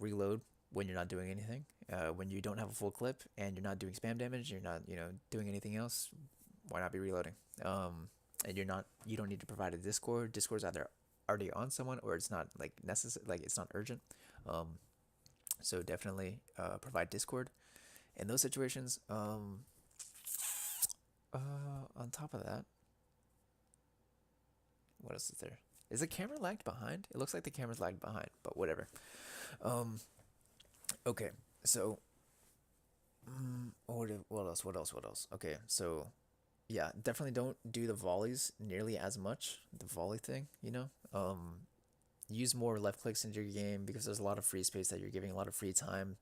reload when you're not doing anything. When you don't have a full clip and you're not doing spam damage, you're not doing anything else. Why not be reloading? And you don't need to provide a Discord. Discord's either already on someone or it's not like necessary, like it's not urgent. So definitely provide Discord in those situations. On top of that, what else is there? Is the camera lagged behind? It looks like the camera's lagged behind, but whatever. Okay, so what else? What else? What else? Okay, so yeah, definitely don't do the volleys nearly as much. The volley thing, use more left clicks into your game because there's a lot of free space that you're giving, a lot of free time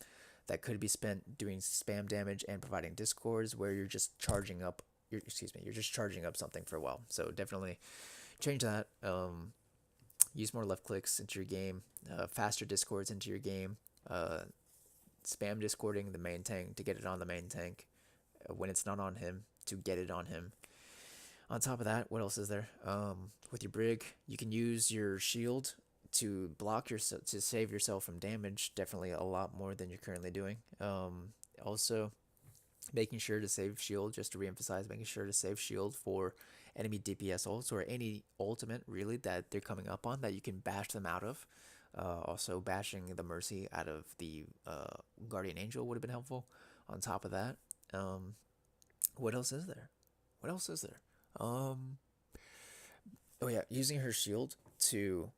that could be spent doing spam damage and providing discords where you're just charging up. You're just charging up something for a while. So definitely change that. Use more left clicks into your game, faster discords into your game. Spam discording the main tank to get it on the main tank when it's not on him to get it on him. On top of that, what else is there? With your brig, you can use your shield to block yourself to save yourself from damage. Definitely a lot more than you're currently doing. Also, making sure to save shield, just to reemphasize, making sure to save shield for enemy DPS ults or any ultimate really that they're coming up on that you can bash them out of. Also, bashing the Mercy out of the Guardian Angel would have been helpful. On top of that, what else is there? What else is there? Oh yeah, using her shield to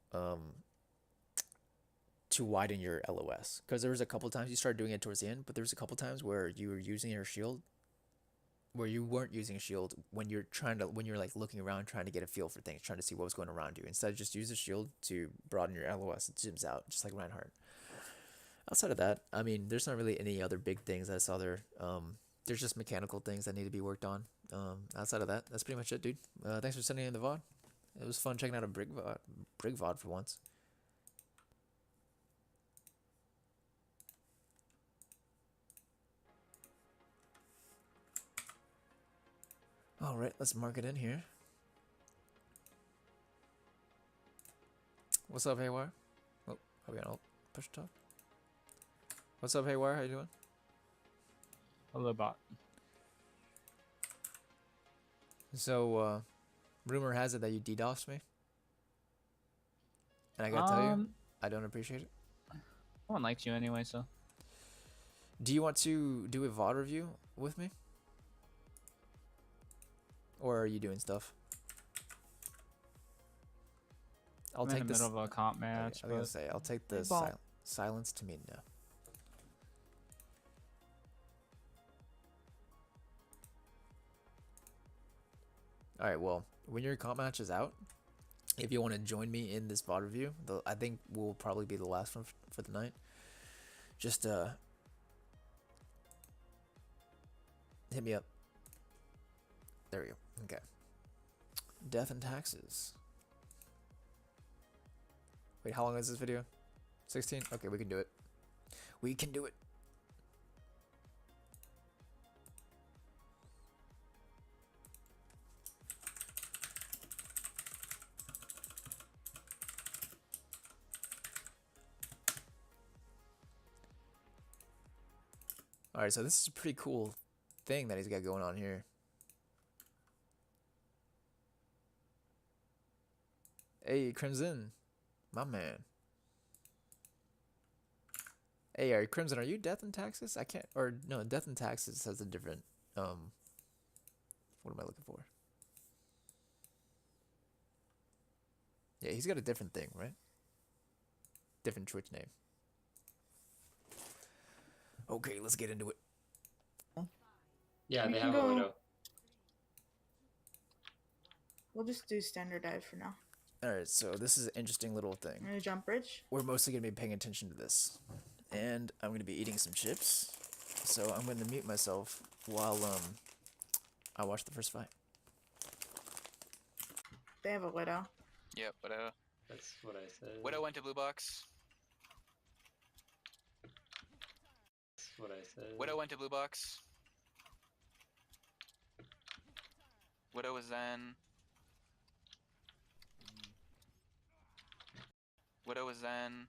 widen your LOS, because there was a couple times you started doing it towards the end, but there was a couple times where you were using your shield where you weren't using a shield when you're like looking around trying to get a feel for things, trying to see what was going around you. Instead, just use a shield to broaden your LOS. It zooms out just like Reinhardt. Outside of that, I mean, there's not really any other big things I saw there. There's just mechanical things that need to be worked on. Outside of that, that's pretty much it, dude. Thanks for sending in the VOD. It was fun checking out a brig VOD for once. All right, let's mark it in here. What's up, Haywire? Oh, are we on push talk? What's up, Haywire? How you doing? Hello, bot. So, rumor has it that you DDoSed me. And I gotta tell you, I don't appreciate it. No one likes you anyway, so. Do you want to do a VOD review with me? Or are you doing stuff? I'm in the middle of a comp match. I was gonna say, I'll take the silence to mean no. Alright, well, when your comp match is out, if you want to join me in this VOD review, I think will probably be the last one for the night. Just hit me up. There we go. Okay. Death and taxes. Wait, how long is this video? 16? Okay, we can do it. We can do it. Alright, so this is a pretty cool thing that he's got going on here. Hey, Crimson. My man. Hey, Crimson, are you Death and Taxes? I can't, or no, Death and Taxes has a different, what am I looking for? Yeah, he's got a different thing, right? Different Twitch name. Okay, let's get into it. Yeah, they have a window. We'll just do standard dive for now. Alright, so this is an interesting little thing. I'm gonna jump bridge. We're mostly gonna be paying attention to this. And I'm gonna be eating some chips. So I'm gonna mute myself while I watch the first fight. They have a widow. Yep, Widow. That's what I said. Widow went to blue box. That's what I said. Widow went to blue box. Widow was Zen. Widow was Zen.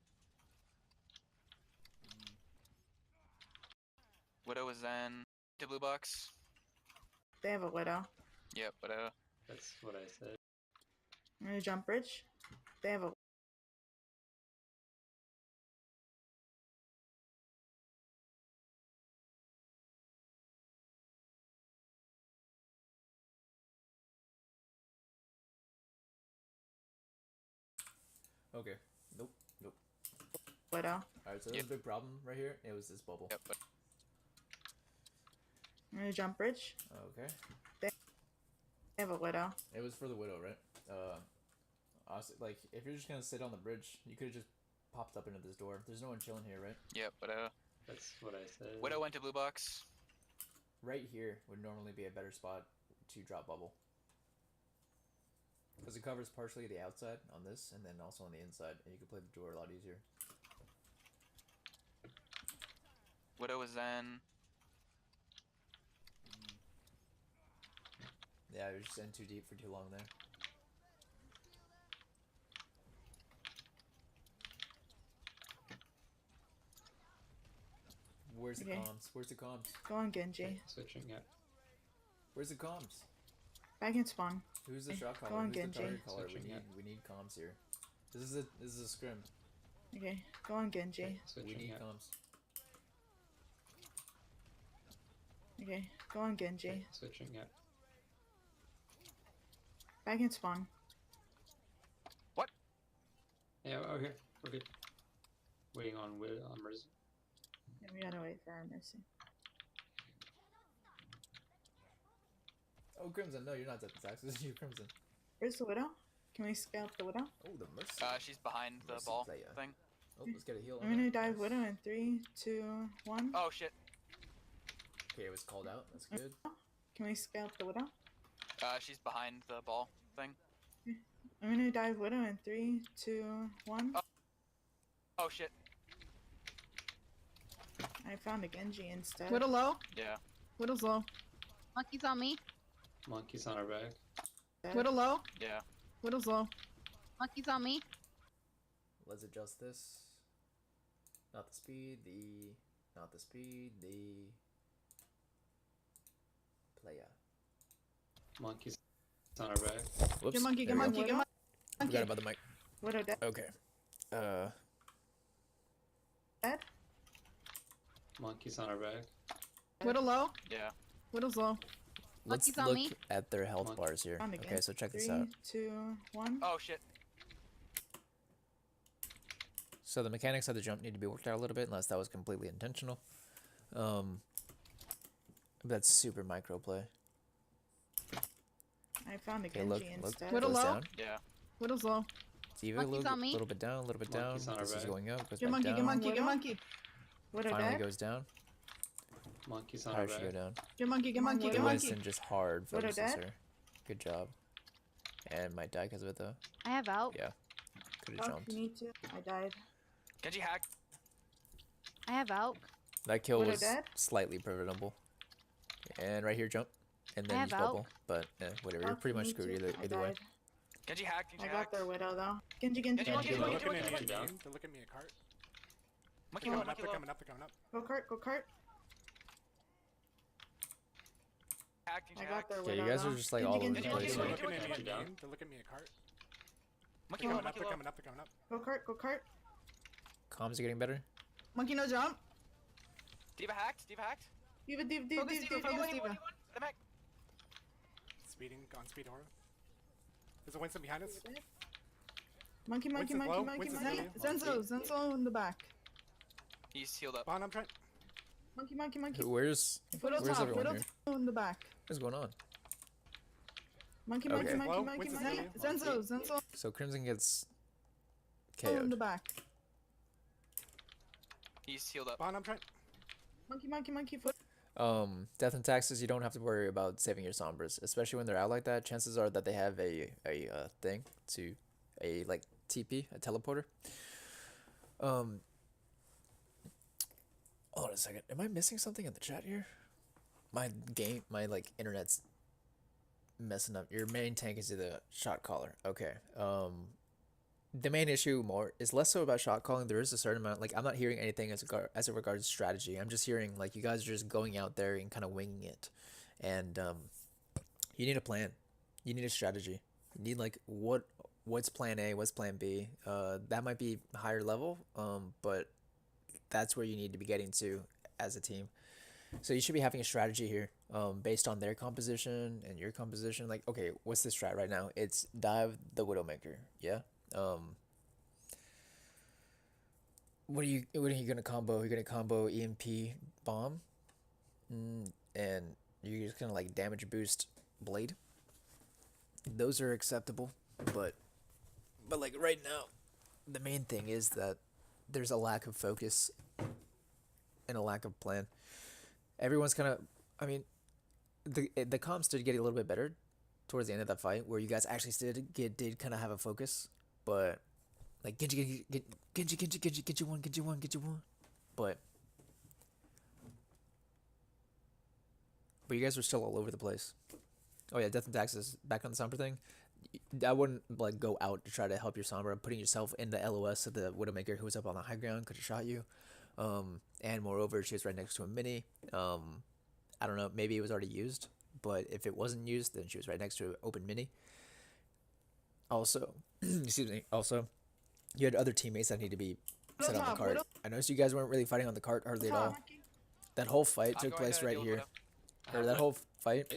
Widow is Zen. To blue box. They have a widow. Yep, Widow. That's what I said. I'm gonna jump bridge. They have a Okay. Nope. Nope. widow. Alright, so there's a big problem right here. It was this bubble. Yep. I'm gonna jump bridge. Okay. They have a widow. It was for the widow, right? Honestly, like, if you're just gonna sit on the bridge, you could have just popped up into this door. There's no one chilling here, right? Yep, Widow. That's what I said. Widow went to blue box. Right here would normally be a better spot to drop bubble. Because it covers partially the outside on this, and then also on the inside, and you can play the door a lot easier. Widow is Zen. Yeah, you're just in too deep for too long there. Where's the Okay. comms? Where's the comms? Go on, Genji. Okay, switching it. Where's the comms? Back in spawn. Who's the Okay, shot go caller? on, Who's the Genji. target caller? Switching it. We need comms here. This is a scrim. Okay, go on, Genji. Okay, We switching need it. comms. Okay, go on, Genji. Okay, switching it. Back in spawn. Yeah, okay, we're good. Waiting on Mercy. Yeah, we gotta wait for our Mercy. Oh, Crimson, no, you're not at the taxes. You're Crimson. Where's the widow? Can we scalp the widow? Oh, the mercy. She's behind the Mercy ball player. thing. Oh, let's get a heal. I'm on gonna that. dive Nice. widow in 3, 2, 1. Oh shit. Okay, it was called out. That's good. Can we scalp the widow? She's behind the ball thing. I'm gonna dive widow in 3, 2, 1. Oh shit. I found a Genji instead. Widow low. Yeah. Widow's low. Monkey's on me. Monkey's on our back. Widow low. Yeah. Widow's low. Monkey's on me. Let's adjust this. Not the speed, not the speed, the player. Monkey's on our back. Whoops. Get monkey. there Get we go. monkey. Get monkey. Forgot about the mic. Widow Okay. dead? Monkey's on our back. Widow low. Yeah. Widow's low. Let's Monkey's on look me. at their health Monkey. bars here. Found again. Okay, so check this 3, out. 2, 1. Oh shit. So the mechanics of the jump need to be worked out a little bit, unless that was completely intentional. That's super micro play. I found a Okay, Genji look, instead. Widow goes low. down. Yeah. Widow's low. It's even a Monkey's on me. little bit down, a little bit down. Monkey's on our This is back. going up, goes Get back monkey. down. Get monkey. Get Widow? monkey. Widow Finally dead? goes down. Monkey's on How our did she go back. down? Get monkey. Get monkey. Widow? Get The monkey. Winston just hard Widow focuses dead? her. Good job. And might die because of it though. I have out. Yeah. Could have Oh, jumped. you need to. I died. Genji hacked. I have out. That kill Widow was dead? slightly preventable. And right here, jump. And then have use out. bubble. But whatever, you're Oh, pretty you much need screwed to. I either way. died. Genji hacked. I Genji got hacked. their widow though. Genji, Genji, Genji, Genji. Genji, Genji, Genji, Genji, Genji, Genji, down. They're looking at me a cart. Monkey They're low. coming up, Monkey they're low. coming up, they're coming up. Go cart, go cart. Hacked. Genji I got hacked. their Yeah, widow you guys though. are just like Genji, all over the Genji, place They're here. looking at me Genji, again. down. They're looking at me a cart. Monkey They're low. coming up, Monkey they're low. coming up, they're coming up. Go cart, go cart. Comms are getting better. Monkey no jump. Diva hacked. Diva hacked. Diva, diva, diva, Focus diva, diva. diva. Focus diva. The back. Speeding, on speed horror. There's a Winston behind us. Monkey, monkey, Winston's monkey, low, monkey, Winston's monkey. low. Zenzo in the back. He's healed up. Behind, I'm trying. Monkey, monkey, monkey. Where's Widow Where's top. everyone Widow here? in the back. What's going on? Monkey, Okay. monkey, monkey, Low, monkey, Winston's monkey. low. Zenzo. So Crimson gets In the KO'd. back. He's healed up. Behind, I'm trying. Monkey, monkey, monkey. Foot. Death and taxes, you don't have to worry about saving your sombras, especially when they're out like that. Chances are that they have a thing to a like TP, a teleporter. Hold on a second. Am I missing something in the chat here? My like internet's messing up. Your main tank is the shot caller. Okay. the main issue more is less so about shot calling. There is a certain amount, like I'm not hearing anything as it regards strategy. I'm just hearing like you guys are just going out there and kind of winging it, and you need a plan. You need a strategy. You need like what's plan A, what's plan B. That might be higher level, but that's where you need to be getting to as a team. So you should be having a strategy here, based on their composition and your composition. Like, okay, what's the strat right now? It's dive the Widowmaker. Yeah. What are you gonna combo? You're gonna combo EMP bomb, and you're just gonna like damage boost blade. Those are acceptable, but like right now, the main thing is that there's a lack of focus and a lack of plan. Everyone's kind of, I mean, the comps did get a little bit better towards the end of that fight, where you guys actually did kind of have a focus, but like Genji one, but you guys were still all over the place. Oh yeah, Death and Taxes back on the Sombra thing. I wouldn't like go out to try to help your Sombra, putting yourself in the LOS of the Widowmaker who was up on the high ground could have shot you. And moreover, she was right next to a mini. I don't know, maybe it was already used, but if it wasn't used, then she was right next to an open mini. Also, excuse me, also, you had other teammates that need to be set on the cart. I noticed you guys weren't really fighting on the cart hardly at all. That whole fight took place right here. Or that whole fight,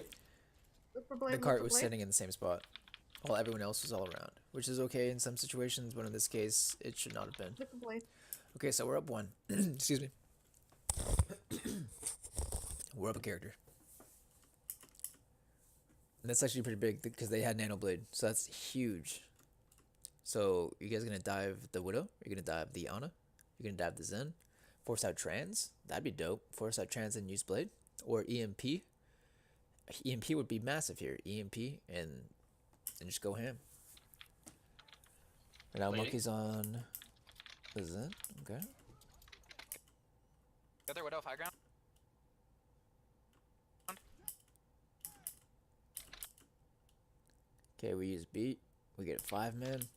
the cart was sitting in the same spot, while everyone else was all around, which is okay in some situations, but in this case, it should not have been. Okay, so we're up one. Excuse me. We're up a character. And that's actually pretty big because they had Nano Blade, so that's huge. So you guys gonna dive the Widow? You're gonna dive the Ana? You're gonna dive the Zen? Force out Trans? That'd be dope. Force out Trans and use Blade? Or EMP? EMP would be massive here. EMP and just go ham. And now Monkey's on the Zen. Okay. Other Widow high ground. Okay, we use beat. We get a 5-man.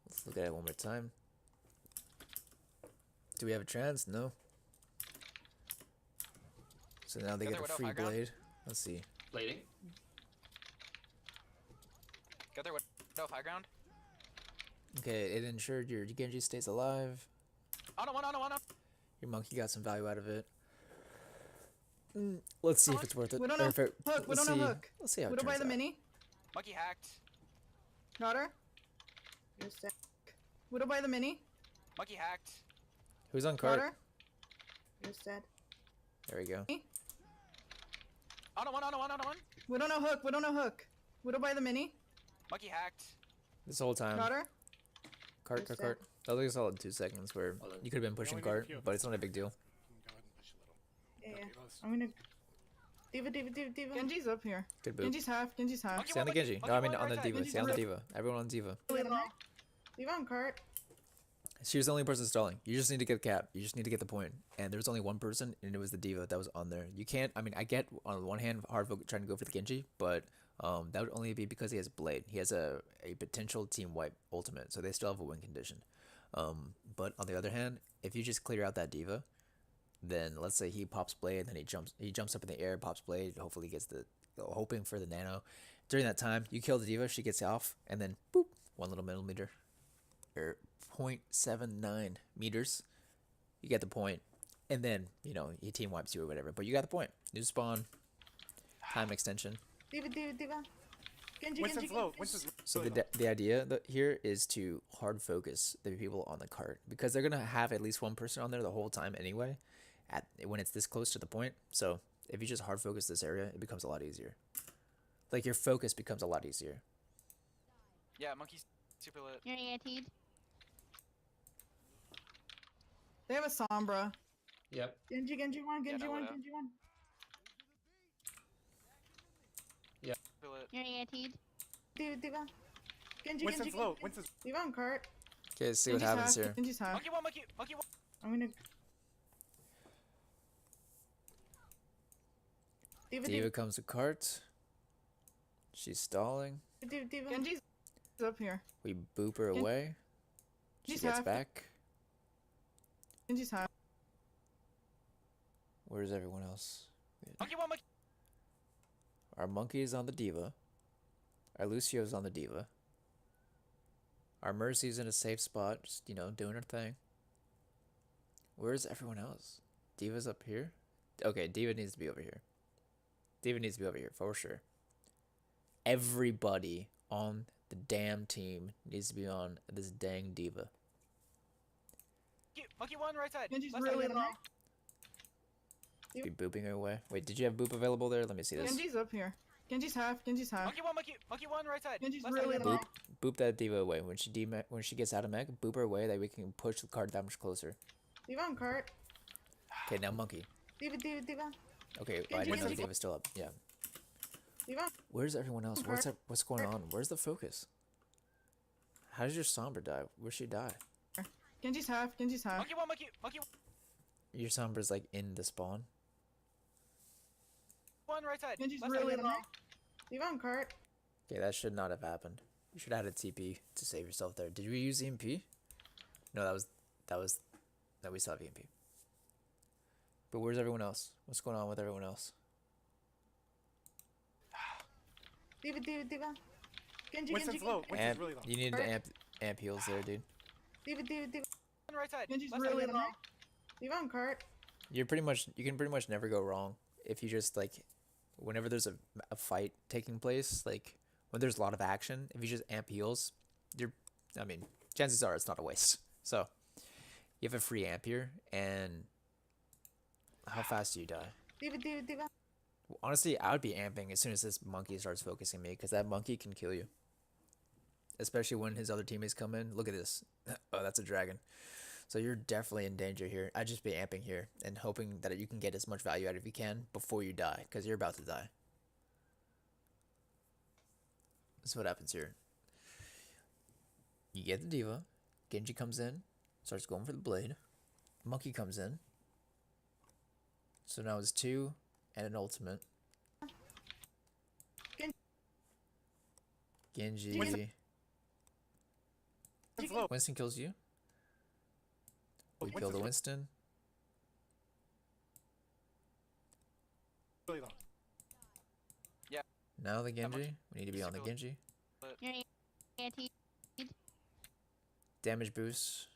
Let's look at it one more time. Do we have a trans? No. So now they get a free blade. Let's see. Blading. Get their Widow high ground. Okay, it ensured your Genji stays alive. On one. Your monkey got some value out of it. Let's see if it's worth it. We don't know hook. We don't know hook. Let's see how it Widow by turns the out. mini. Monkey hacked. Got her. You're sick. Widow by the mini. Monkey hacked. Who's on Got cart? her. You're dead. There we go. On one. We don't know hook. We don't know hook. Widow by the mini. Monkey hacked. This whole time. Got her. Cart. That was a solid 2 seconds where you could have been pushing only need a cart, few. but it's not a big deal. Go ahead and push a little. Yeah. Okay, let's- I'm gonna. Diva. Genji's up here. Good boot. Genji's half. Monkey Stay on the one, Genji. monkey No, I mean one, on the right Diva. side. Stay on the Genji's Diva. Everyone on Diva. Diva on cart. She was the only person stalling. You just need to get the cap. You just need to get the point. And there was only one person, and it was the Diva that was on there. You can't. I mean, I get on the one hand hard trying to go for the Genji, but that would only be because he has Blade. He has a potential team wipe ultimate, so they still have a win condition. But on the other hand, if you just clear out that Diva, then let's say he pops Blade, then he jumps up in the air, pops Blade. Hopefully, gets hoping for the nano. During that time, you kill the Diva. She gets off, and then boop, 1 little millimeter, or 0.79 meters. You get the point, and then he team wipes you or whatever. But you got the point. New spawn, time extension. Diva. Genji. Winston's low. Winston's So really low. the idea here is to hard focus the people on the cart, because they're gonna have at least one person on there the whole time anyway, when it's this close to the point. So if you just hard focus this area, it becomes a lot easier. Like your focus becomes a lot easier. Yeah, monkey's super lit. You're antied. They have a Sombra. Yep. Genji one. Yeah, no, Widow. Super lit. You're antied. Diva. Genji. Winston's low. Winston's Diva on cart. Okay, let's see what happens here. Genji's half. Monkey one. I'm gonna. Diva comes to cart. She's stalling. Diva. Genji's up here. We boop her away. She Genji's gets half. back. Genji's high. Where's everyone else? Monkey one, monkey. Our monkey is on the diva. Our Lucio's on the diva. Our Mercy's in a safe spot, just, you know, doing her thing. Where's everyone else? Diva's up here? Okay, Diva needs to be over here. Diva needs to be over here, for sure. Everybody on the damn team needs to be on this dang Diva. Monkey one, right side. Genji's Left really side. low. Be booping her away. Wait, did you have boop available there? Let me see this. Genji's up here. Genji's half. Genji's half. Monkey one, right side. Genji's Left really side. low. Boop that Diva away. When she gets out of mech, boop her away that we can push the card that much closer. Diva on cart. Okay, now monkey. Diva, Diva, Diva. Okay, well, I didn't know Genji. Diva's still up. Yeah. Diva. Where's everyone else? Okay. What's going on? Where's the focus? How did your Sombra die? Where'd she die? Genji's half. Genji's half. Monkey one. Your Sombra's like in the spawn. One, right side. Genji's Left side. really low. Diva on cart. Okay, that should not have happened. You should have had a TP to save yourself there. Did we use EMP? No, no, we still have EMP. But where's everyone else? What's going on with everyone else? Diva, Diva, Diva. Genji, Winston's Genji, low. Genji. Winston's really low. You needed to amp heals there, dude. Diva, Diva, Diva. One, right side. Genji's Left side. really low. Diva on cart. You can pretty much never go wrong if you just like, whenever there's a fight taking place, like when there's a lot of action, if you just amp heals, I mean, chances are it's not a waste. So you have a free amp here, and how fast do you die? Diva, Diva, Diva. Honestly, I would be amping as soon as this monkey starts focusing me, because that monkey can kill you. Especially when his other teammates come in. Look at this. Oh, that's a dragon. So you're definitely in danger here. I'd just be amping here and hoping that you can get as much value out of you can before you die, because you're about to die. That's what happens here. You get the Diva. Genji comes in, starts going for the blade. Monkey comes in. So now it's 2 and an ultimate. Genji. Winston's low. Winston kills you. We kill the Winston. Really low. Now the Genji. We need to be on the Super- Genji. Your anti. Damage boost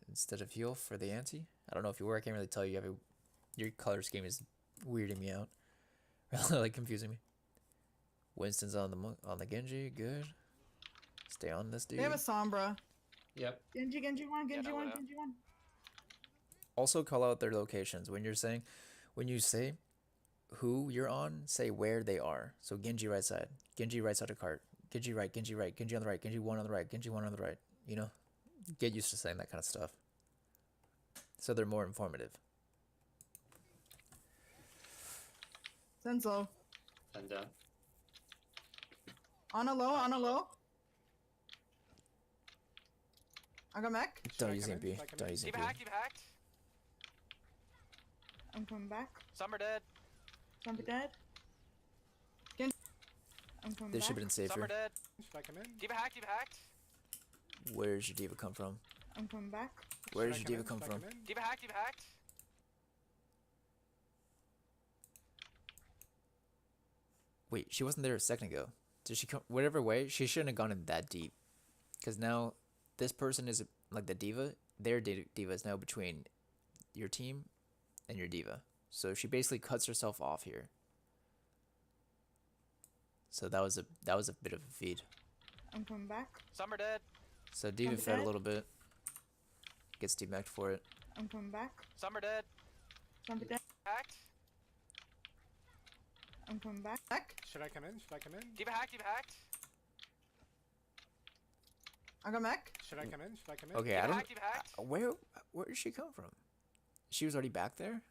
instead of heal for the anti. I don't know if you were. I can't really tell you. Your color scheme is weirding me out. Really like confusing me. Winston's on the Genji. Good. Stay on this dude. They have a Sombra. Yep. Genji, Genji one, Genji no, one, no. Genji one. Also call out their locations when you say who you're on, say where they are. So Genji right side of cart, Genji right, Genji on the right, Genji one on the right, Genji one on the right. You know, get used to saying that kind of stuff, so they're more informative. Zen's low. And down. On a low. On a low. I got mech. Don't I use come in? EMP. Should I come Don't in? use EMP. Diva hacked. I'm coming back. Some are dead. Zombie dead. I'm coming This should back. have been Some safer. are dead. Should I come in? Diva hacked. Where's your Diva come from? I'm coming back. Where Should does I your Diva come in? Should I from? in? Diva hacked. Wait, she wasn't there a second ago. Did she come? Whatever way, she shouldn't have gone in that deep. Because now, this person is like the Diva. Their Diva is now between your team and your Diva. So she basically cuts herself off here. So that was a bit of a feed. I'm coming back. Some are dead. So Diva I'm fed a dead. little bit. Gets demeched for it. I'm coming back. Some are dead. Zombie dead. Hacked. I'm coming back. Mech. Should I come in? Should I come in? Diva hacked. I got mech. Should I come in? Should I come in? Okay, I Diva don't. hacked. Where did she come from? She was already back there.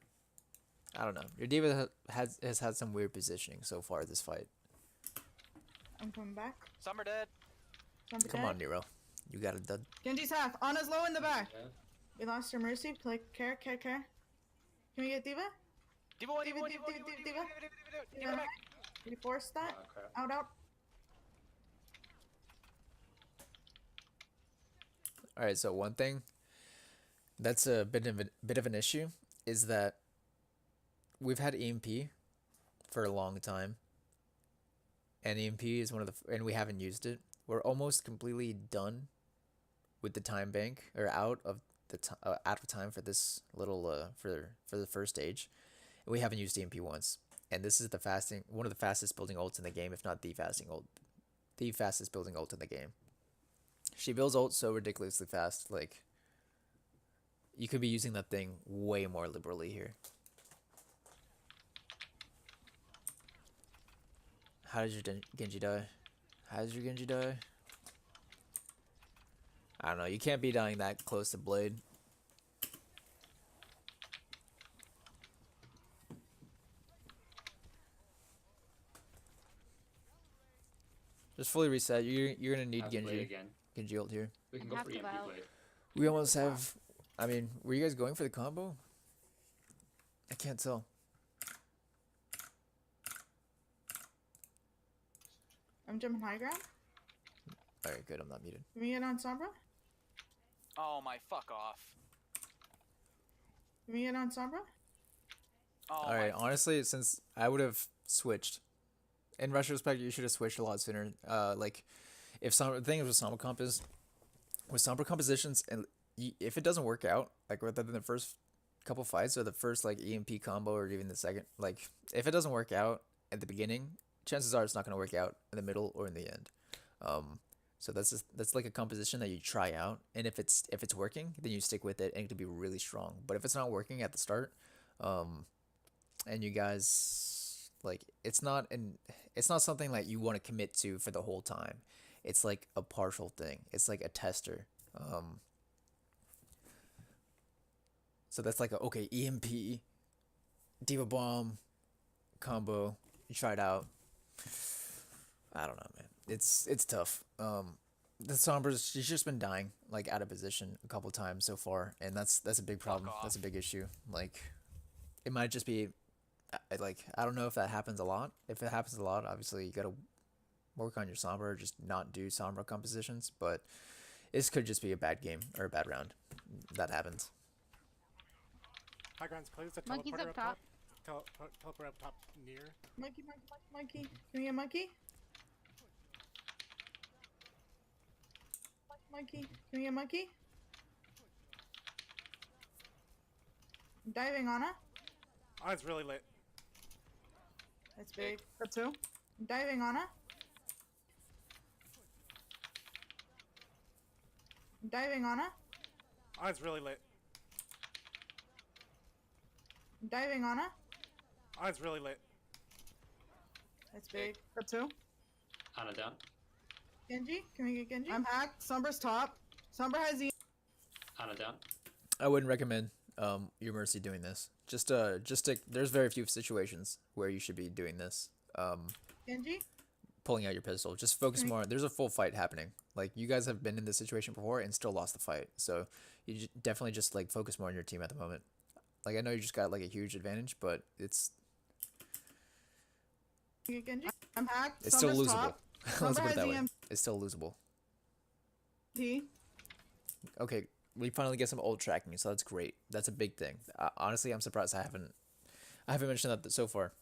I don't know. Your Diva has had some weird positioning so far this fight. I'm coming back. Some are dead. Zombie Come dead. on, Nero. You got it done. Genji's half. Ana's low in the back. Yeah. We lost our mercy. Play care. Can we get Diva? Diva one. Diva, Diva one. Diva, Diva one. Diva, Diva Diva. one. Diva one. Diva Diva. back. We forced that. Oh, crap. Out. All right, so one thing that's a bit of an issue is that we've had EMP for a long time, and EMP is one of the and we haven't used it. We're almost completely done with the time bank, or out of time for this little for the first stage. We haven't used EMP once, and this is one of the fastest building ults in the game, if not the fastest building ult in the game. She builds ult so ridiculously fast, like you could be using that thing way more liberally here. How did your Genji die? How did your Genji die? I don't know. You can't be dying that close to Blade. Just fully reset. You're gonna need Have to play Genji. again. Genji ult here. We can I go have for to EMP vote. blade. We almost have. I mean, were you guys going for the combo? I can't tell. I'm jumping high ground. All right, good. I'm not muted. Can we get on Sombra? Oh my, fuck off. Can we get on Sombra? Oh All right. my. Honestly, since I would have switched, in retrospect, you should have switched a lot sooner. Like, if some the thing is with Sombra comp is with Sombra compositions, and if it doesn't work out, like whether in the first couple fights or the first like EMP combo or even the second, like if it doesn't work out at the beginning, chances are it's not going to work out in the middle or in the end. So that's like a composition that you try out, and if it's working, then you stick with it, and it can be really strong. But if it's not working at the start, and you guys like it's not something like you want to commit to for the whole time. It's like a partial thing. It's like a tester. So that's like okay, EMP, Diva Bomb combo. You try it out. I don't know, man. It's tough. The Sombra's, she's just been dying like out of position a couple times so far, and that's a big problem. That's a big issue. Like, it might just be, like I don't know if that happens a lot. If it happens a lot, obviously you gotta work on your Sombra, or just not do Sombra compositions. But this could just be a bad game or a bad round. That happens. High ground's clear. There's a Monkey's teleporter up top. Teleport up top near. Monkey, monkey, monkey, monkey. Can we get monkey? Monkey. Can we get monkey? I'm diving on her. Oh, it's really lit. That's big. Got two. I'm diving on her. I'm diving on her. Oh, it's really lit. I'm diving on her. Oh, it's really lit. That's big. Got two. Ana down. Genji? Can we get Genji? I'm hacked. Sombra's top. Sombra has the. Ana down. I wouldn't recommend your Mercy doing this. There's very few situations where you should be doing this. Genji? Pulling out your pistol. Just focus more. There's a full fight happening. Like, you guys have been in this situation before and still lost the fight. So you definitely just like focus more on your team at the moment. Like, I know you just got like a huge advantage, but it's Can we get Genji? I'm hacked. still Sombra's losable. top. Let's Sombra put it has that way. EMP. It's still losable. T. Okay, we finally get some ult tracking, so that's great. That's a big thing. Honestly, I'm surprised I haven't mentioned that so far.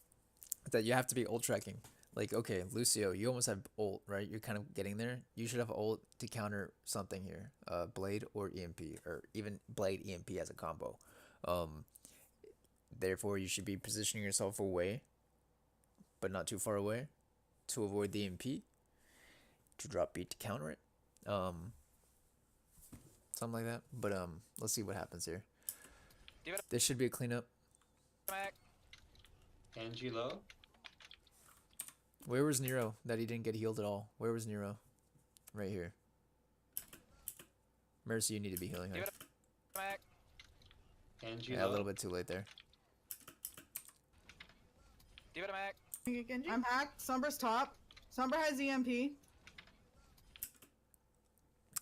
That you have to be ult tracking. Like, okay, Lucio, you almost have ult, right? You're kind of getting there. You should have ult to counter something here. Blade or EMP, or even Blade EMP as a combo. Therefore, you should be positioning yourself away, but not too far away, to avoid the EMP. To drop beat to counter it. Something like that. But let's see what happens here. This should be a cleanup. Back. Genji low. Where was Nero that he didn't get healed at all? Where was Nero? Right here. Mercy, you need to be healing her. Back. Genji Yeah, a low. little bit too late there. Give it a Mac. Can we get Genji? I'm hacked. Sombra's top. Sombra has EMP.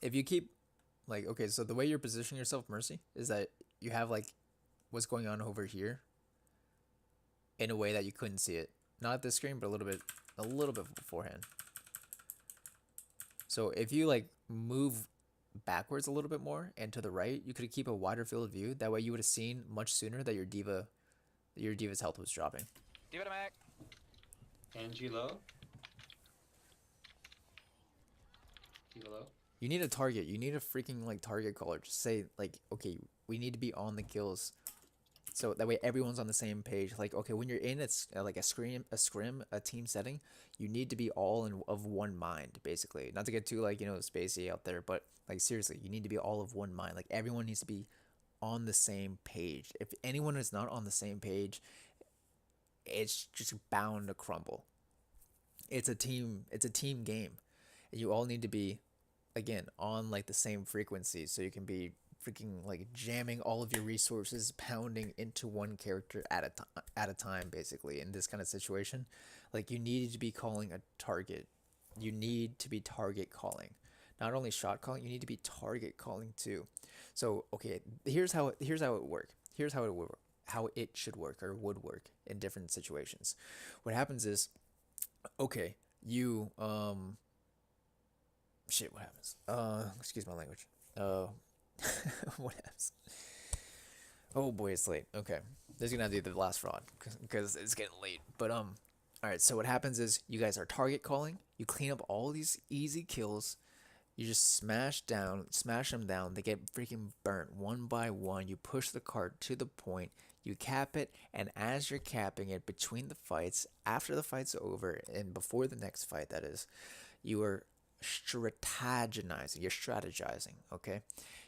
If you keep, like, okay, so the way you're positioning yourself, Mercy, is that you have, like, what's going on over here in a way that you couldn't see it. Not at this screen, but a little bit beforehand. So if you, like, move backwards a little bit more and to the right, you could keep a wider field of view. That way you would have seen much sooner that your diva's health was dropping. D.Va to Mac. Angie low. D.Va low. You need a target. You need a freaking like target caller. Just say like, okay, we need to be on the kills, so that way everyone's on the same page. Like, okay, when you're in it's like a scrim, a team setting, you need to be all in of one mind, basically. Not to get too like spacey out there, but like seriously, you need to be all of one mind. Like everyone needs to be on the same page. If anyone is not on the same page, it's just bound to crumble. It's a team game, and you all need to be, again, on like the same frequency, so you can be freaking like jamming all of your resources, pounding into one character at a time, basically. In this kind of situation, like you need to be calling a target. You need to be target calling, not only shot calling. You need to be target calling too. So okay, here's how it works. Here's how it would work. How it should work or would work in different situations. What happens is, okay, you shit, what happens? Excuse my language. What happens? Oh boy, it's late. Okay, this is gonna have to be the last fraud because it's getting late. But all right. So what happens is you guys are target calling. You clean up all these easy kills. You just smash them down. They get freaking burnt one by one. You push the cart to the point. You cap it, and as you're capping it between the fights, after the fight's over, and before the next fight, that is, you are strategizing. You're strategizing, okay?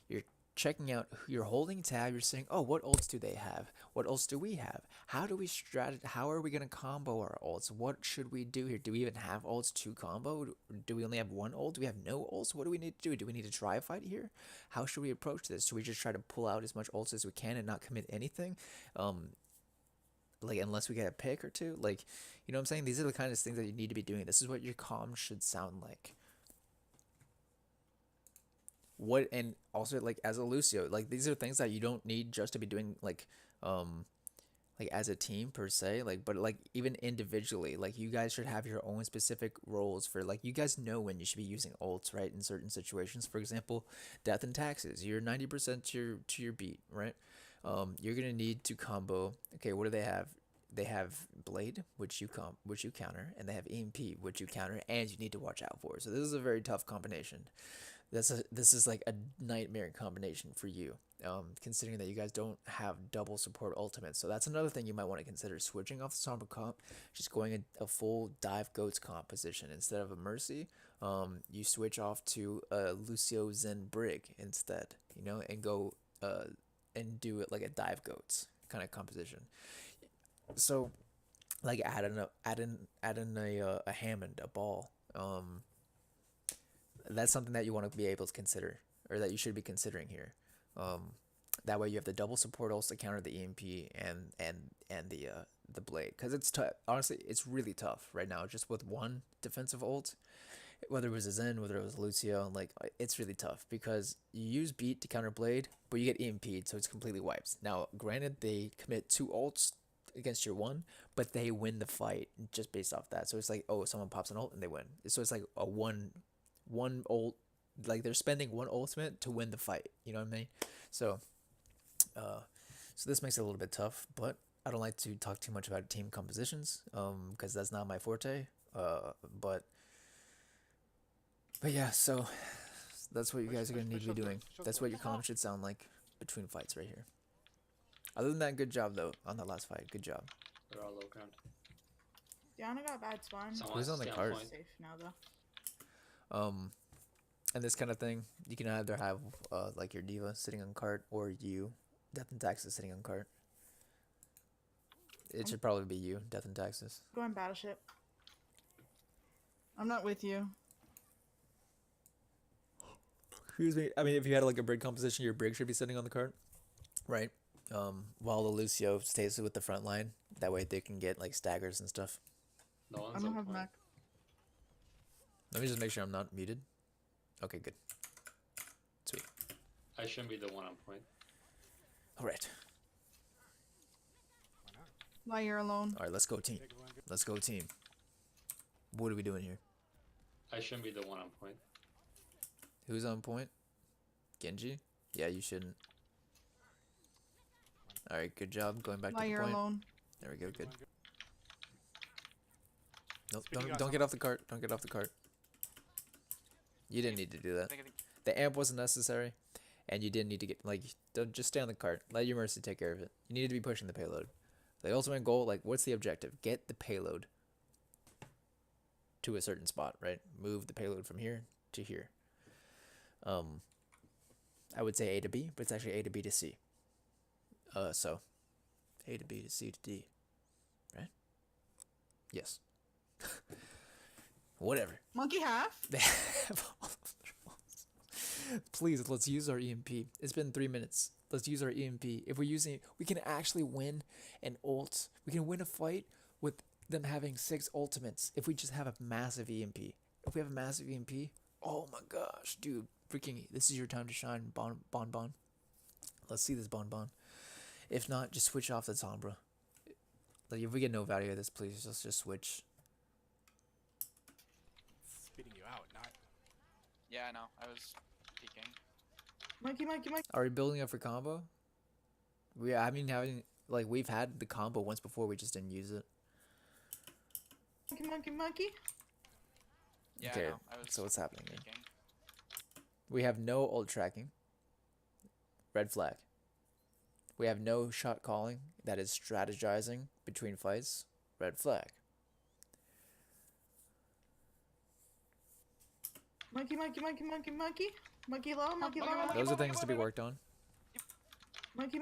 You're checking out, you're holding tab, you're saying, oh, what ults do they have? What ults do we have? How do we how are we going to combo our ults? What should we do here? Do we even have ults to combo? Do we only have one ult? Do we have no ults? What do we need to do? Do we need to try a fight here? How should we approach this? Should we just try to pull out as much ults as we can and not commit anything? Like, unless we get a pick or two? Like, you know what I'm saying? These are the kind of things that you need to be doing. This is what your comm should sound like. What, and also, like, as a Lucio, like, these are things that you don't need just to be doing, like as a team per se, like, but like even individually, like you guys should have your own specific roles for, like, you guys know when you should be using ults, right? In certain situations, for example, death and taxes, you're 90% to your beat, right? You're gonna need to combo. Okay, what do they have? They have blade, which you counter, and they have EMP, which you counter, and you need to watch out for. So this is a very tough combination. This is like a nightmare combination for you, considering that you guys don't have double support ultimates. So that's another thing you might want to consider, switching off the Sombra comp, just going a full dive goats composition instead of a Mercy. You switch off to a Lucio Zen Brig instead, and go and do it like a dive goats kind of composition. So, like add in a Hammond, a ball. That's something that you want to be able to consider, or that you should be considering here. That way you have the double support ults to counter the EMP and the blade, because it's tough. Honestly, it's really tough right now just with one defensive ult, whether it was a Zen, whether it was Lucio. Like, it's really tough because you use beat to counter blade, but you get EMP'd, so it's completely wipes. Now, granted, they commit 2 ults against your one, but they win the fight just based off that. So it's like, oh, someone pops an ult and they win. So it's like a one ult, like they're spending one ultimate to win the fight, you know what I mean? So this makes it a little bit tough, but I don't like to talk too much about team compositions, because that's not my forte. But yeah, so that's what you guys are gonna need to be doing. That's what your comm should sound like between fights right here. Other than that, good job though on that last fight. Good job. They're all low ground. Diana got bad spawn. Who's on the card? Safe now though. And this kind of thing, you can either have like your diva sitting on cart, or you, Death and Taxes, sitting on cart. It should probably be you, Death and Taxes. Going battleship. I'm not with you. Excuse me. I mean, if you had like a brig composition, your brig should be sitting on the cart, right? While the Lucio stays with the front line. That way they can get like staggers and stuff. No one's I don't on have point. Mac. Let me just make sure I'm not muted. Okay, good. Sweet. I shouldn't be the one on point. All right. Why not? Why you're alone? All right, let's go team. Take one, good. Let's go team. What are we doing here? I shouldn't be the one on point. Who's on point? Genji? Yeah, you shouldn't. Alright, good job. Going back Why to the you're point. alone. There we go, good. Nope, Speaking don't, of don't get off the cart. Don't get off the cart. You didn't need to do that. I think. The amp wasn't necessary, and you didn't need to get, like, don't just stay on the cart. Let your Mercy take care of it. You needed to be pushing the payload. The ultimate goal, like, what's the objective? Get the payload to a certain spot, right? Move the payload from here to here. I would say A to B, but it's actually A to B to C. So A to B to C to D, right? Yes. Whatever. Monkey half. They have all of their balls. Please, let's use our EMP. It's been 3 minutes. Let's use our EMP. If we're using it, we can actually win an ult. We can win a fight with them having 6 ultimates if we just have a massive EMP. If we have a massive EMP, oh my gosh, dude. Freaking, this is your time to shine, Bon. Let's see this Bon. If not, just switch off the Sombra. Like, if we get no value out of this, please, let's just switch. Spitting you out, not. Yeah, I know. I was peeking. Monkey. Are we building up for combo? We've had the combo once before, we just didn't use it. Monkey. Yeah, Okay, I know. I was so what's happening here? peeking. We have no ult tracking. Red flag. We have no shot calling that is strategizing between fights. Red flag. Monkey low. Those are things to be worked on. Monkey.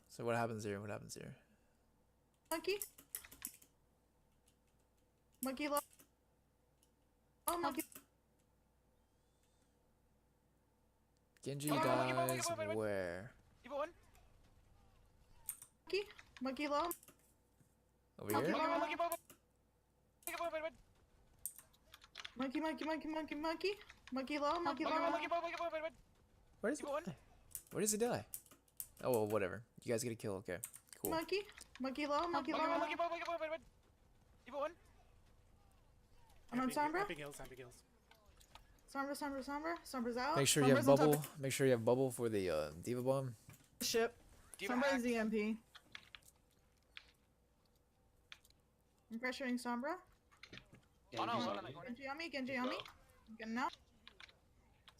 So what happens here? Monkey low. Oh, monkey. Genji Monkey, dies wait. where? Keep it one. Monkey low. Over Monkey, here? Wait. Monkey low. Where does he Keep it one. die? Where does he die? Oh, well, whatever. You guys get a kill, okay. Cool. Monkey low. Keep it one. I'm on Sombra. Big hills. Sombra's out. Make sure you have Sombra's on top bubble. Make sure you have bubble for the Diva Bomb. Ship. Diva Somebody's hacked. EMP. I'm pressuring Sombra. Oh no, Genji's one on in the me. corner. Genji on me. I'm getting out.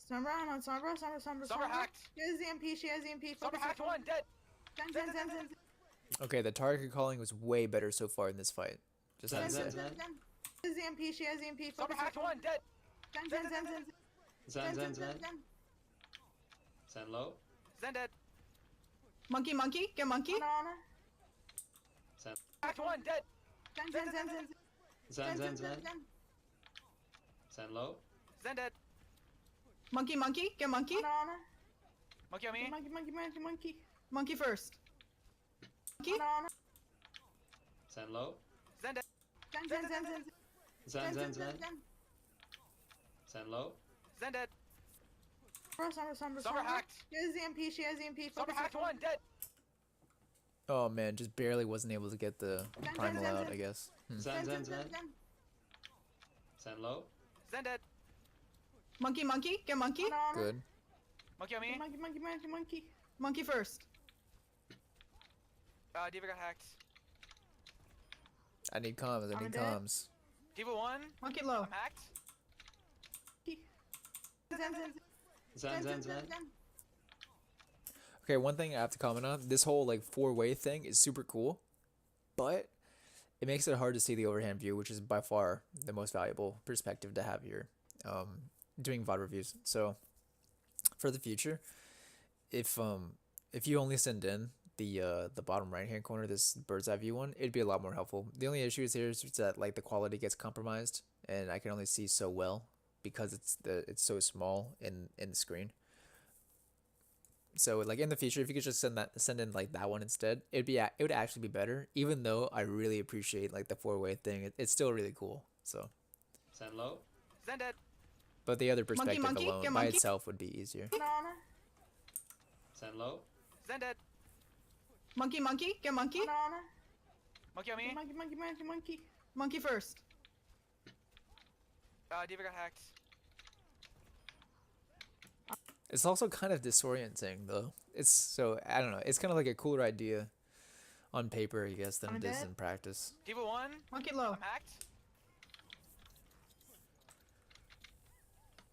Sombra, I'm on Sombra. Sombra hacked. She has EMP. Sombra Focus hacked on- one. Dead. Zen. Okay, the target calling was way better so far in this fight. Just Zen, have to zen, say. zen. She has EMP. Sombra hacked one. Dead. Zen. Zen low. Zen dead. Monkey. Get monkey. Zen. Hacked one. Dead. Zen. Zen low. Zen dead. Monkey. Get monkey. Monkey on me. Monkey first. Monkey. Zen low. Zen dead. Zen. Zen low. Zen dead. Sombra. Sombra hacked. She has EMP. Sombra hacked one. Dead. Oh man, just barely wasn't able to get the primal out, I guess. Zen. Zen low. Zen dead. Monkey. Get monkey. Good. Monkey on me. Monkey first. Diva got hacked. I need comms. I need dead. comms. Diva one. Monkey low. I'm hacked. Zen. Okay, one thing I have to comment on, this whole like 4-way thing is super cool, but it makes it hard to see the overhand view, which is by far the most valuable perspective to have here, doing VOD reviews. So for the future, if you only send in the bottom right hand corner, this bird's eye view one, it'd be a lot more helpful. The only issue is here is that like the quality gets compromised, and I can only see so well because it's so small in the screen. So like in the future, if you could just send in like that one instead, it would actually be better. Even though I really appreciate like the 4-way thing, it's still really cool. So. Zen low. Zen dead. But the other perspective monkey, alone get by monkey. itself would be easier. Zen low. Zen dead. Monkey. Get monkey. Monkey on me. Monkey first. Diva got hacked. It's also kind of disorienting though. It's so I don't know. It's kind of like a cooler idea on paper, I guess, than I'm it is dead. in practice. Diva 1. Monkey low. I'm hacked.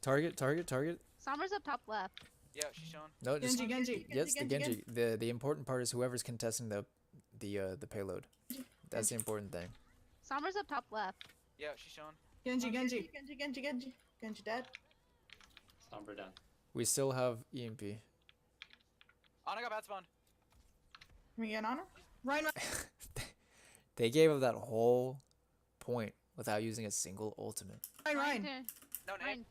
Target, target, target. Sombra's up top left. Yeah, she's shown. No, just Genji. yes, the Genji. The important part is whoever's contesting the payload. That's the important thing. Sombra's up top left. Yeah, she's shown. Genji. Genji dead. Sombra down. We still have EMP. Ana got bad spawn. Can we get on her? Ryan. They gave up that whole point without using a single ultimate. Ryan. No, Ryan. name.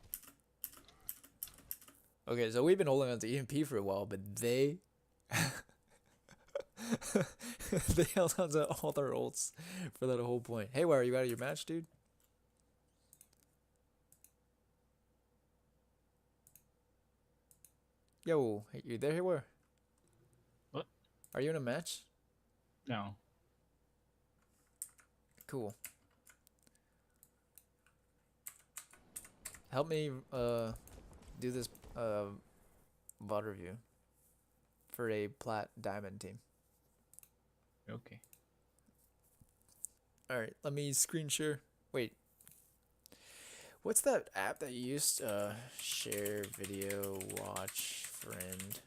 Okay, so we've been holding on to EMP for a while, but they they held on to all their ults for that whole point. Hey, why are you out of your match, dude? Yo, hey, you there? Hey, where? What? Are you in a match? No. Cool. Help me do this VOD review for a plat diamond team. Okay. All right, let me screen share. Wait. What's that app that you used? Share video, watch, friend.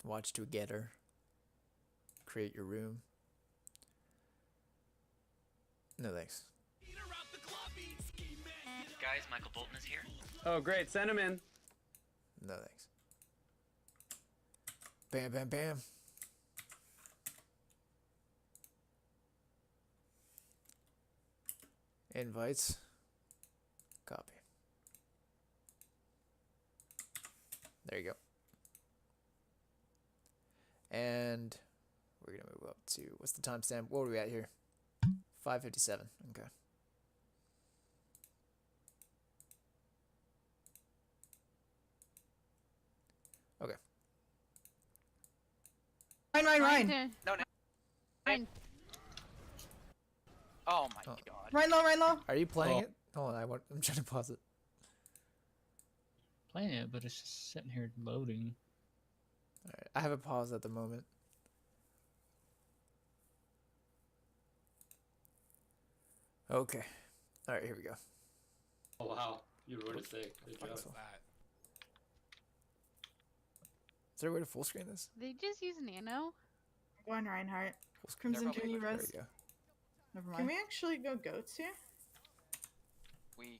Watch together. Create your room. No thanks. Guys, Michael Bolton is here. Oh, great. Send him in. No thanks. Bam, bam, bam. Invites. Copy. There you go. And we're gonna move up to, what's the timestamp? What are we at here? 5:57. Okay. Okay. Ryan. No, name. Ryan. Oh my Oh. god. Ryan low. Are you playing Oh. it? Hold on, I'm trying to pause it. Playing it, but it's just sitting here loading. Alright, I have a pause at the moment. Okay. Alright, here we go. Oh wow, you wrote it sick. Good job. Excellent. That. Is there a way to full screen this? They just use Nano. Go on, Reinhardt. Full screen. Crimson, They're can you There rest? we go. Never Can mind. we actually go goats here? We.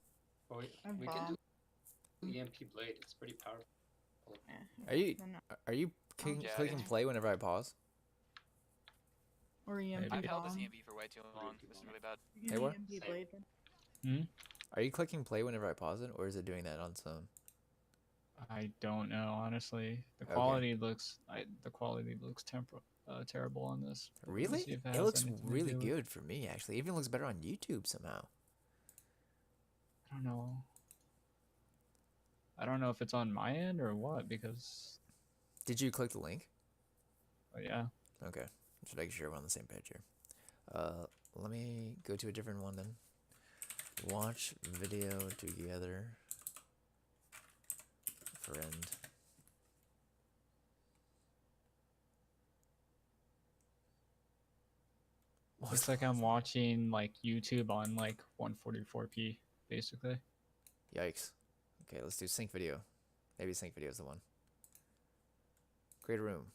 Oh, I'm we can bomb. do EMP blade. It's pretty powerful. Are you Then are you clicking, Yeah, clicking it's- play whenever I pause? Or EMP Maybe. I've held this bomb. EMP for way too long. This is really bad. you Hey, can what? EMP blade then. Are you clicking play whenever I pause it, or is it doing that on its own? I don't know, honestly. The Okay. quality looks terrible on this. But let me Really? see if It has looks anything to really do with- good for me, actually. It even looks better on YouTube somehow. I don't know. I don't know if it's on my end or what, because Did you click the link? yeah. Okay. Just making sure we're on the same page here. Let me go to a different one then. Watch video together. Friend. Looks like I'm watching like YouTube on like 144p, basically. Yikes. Okay, let's do sync video. Maybe sync video is the one. Create a room.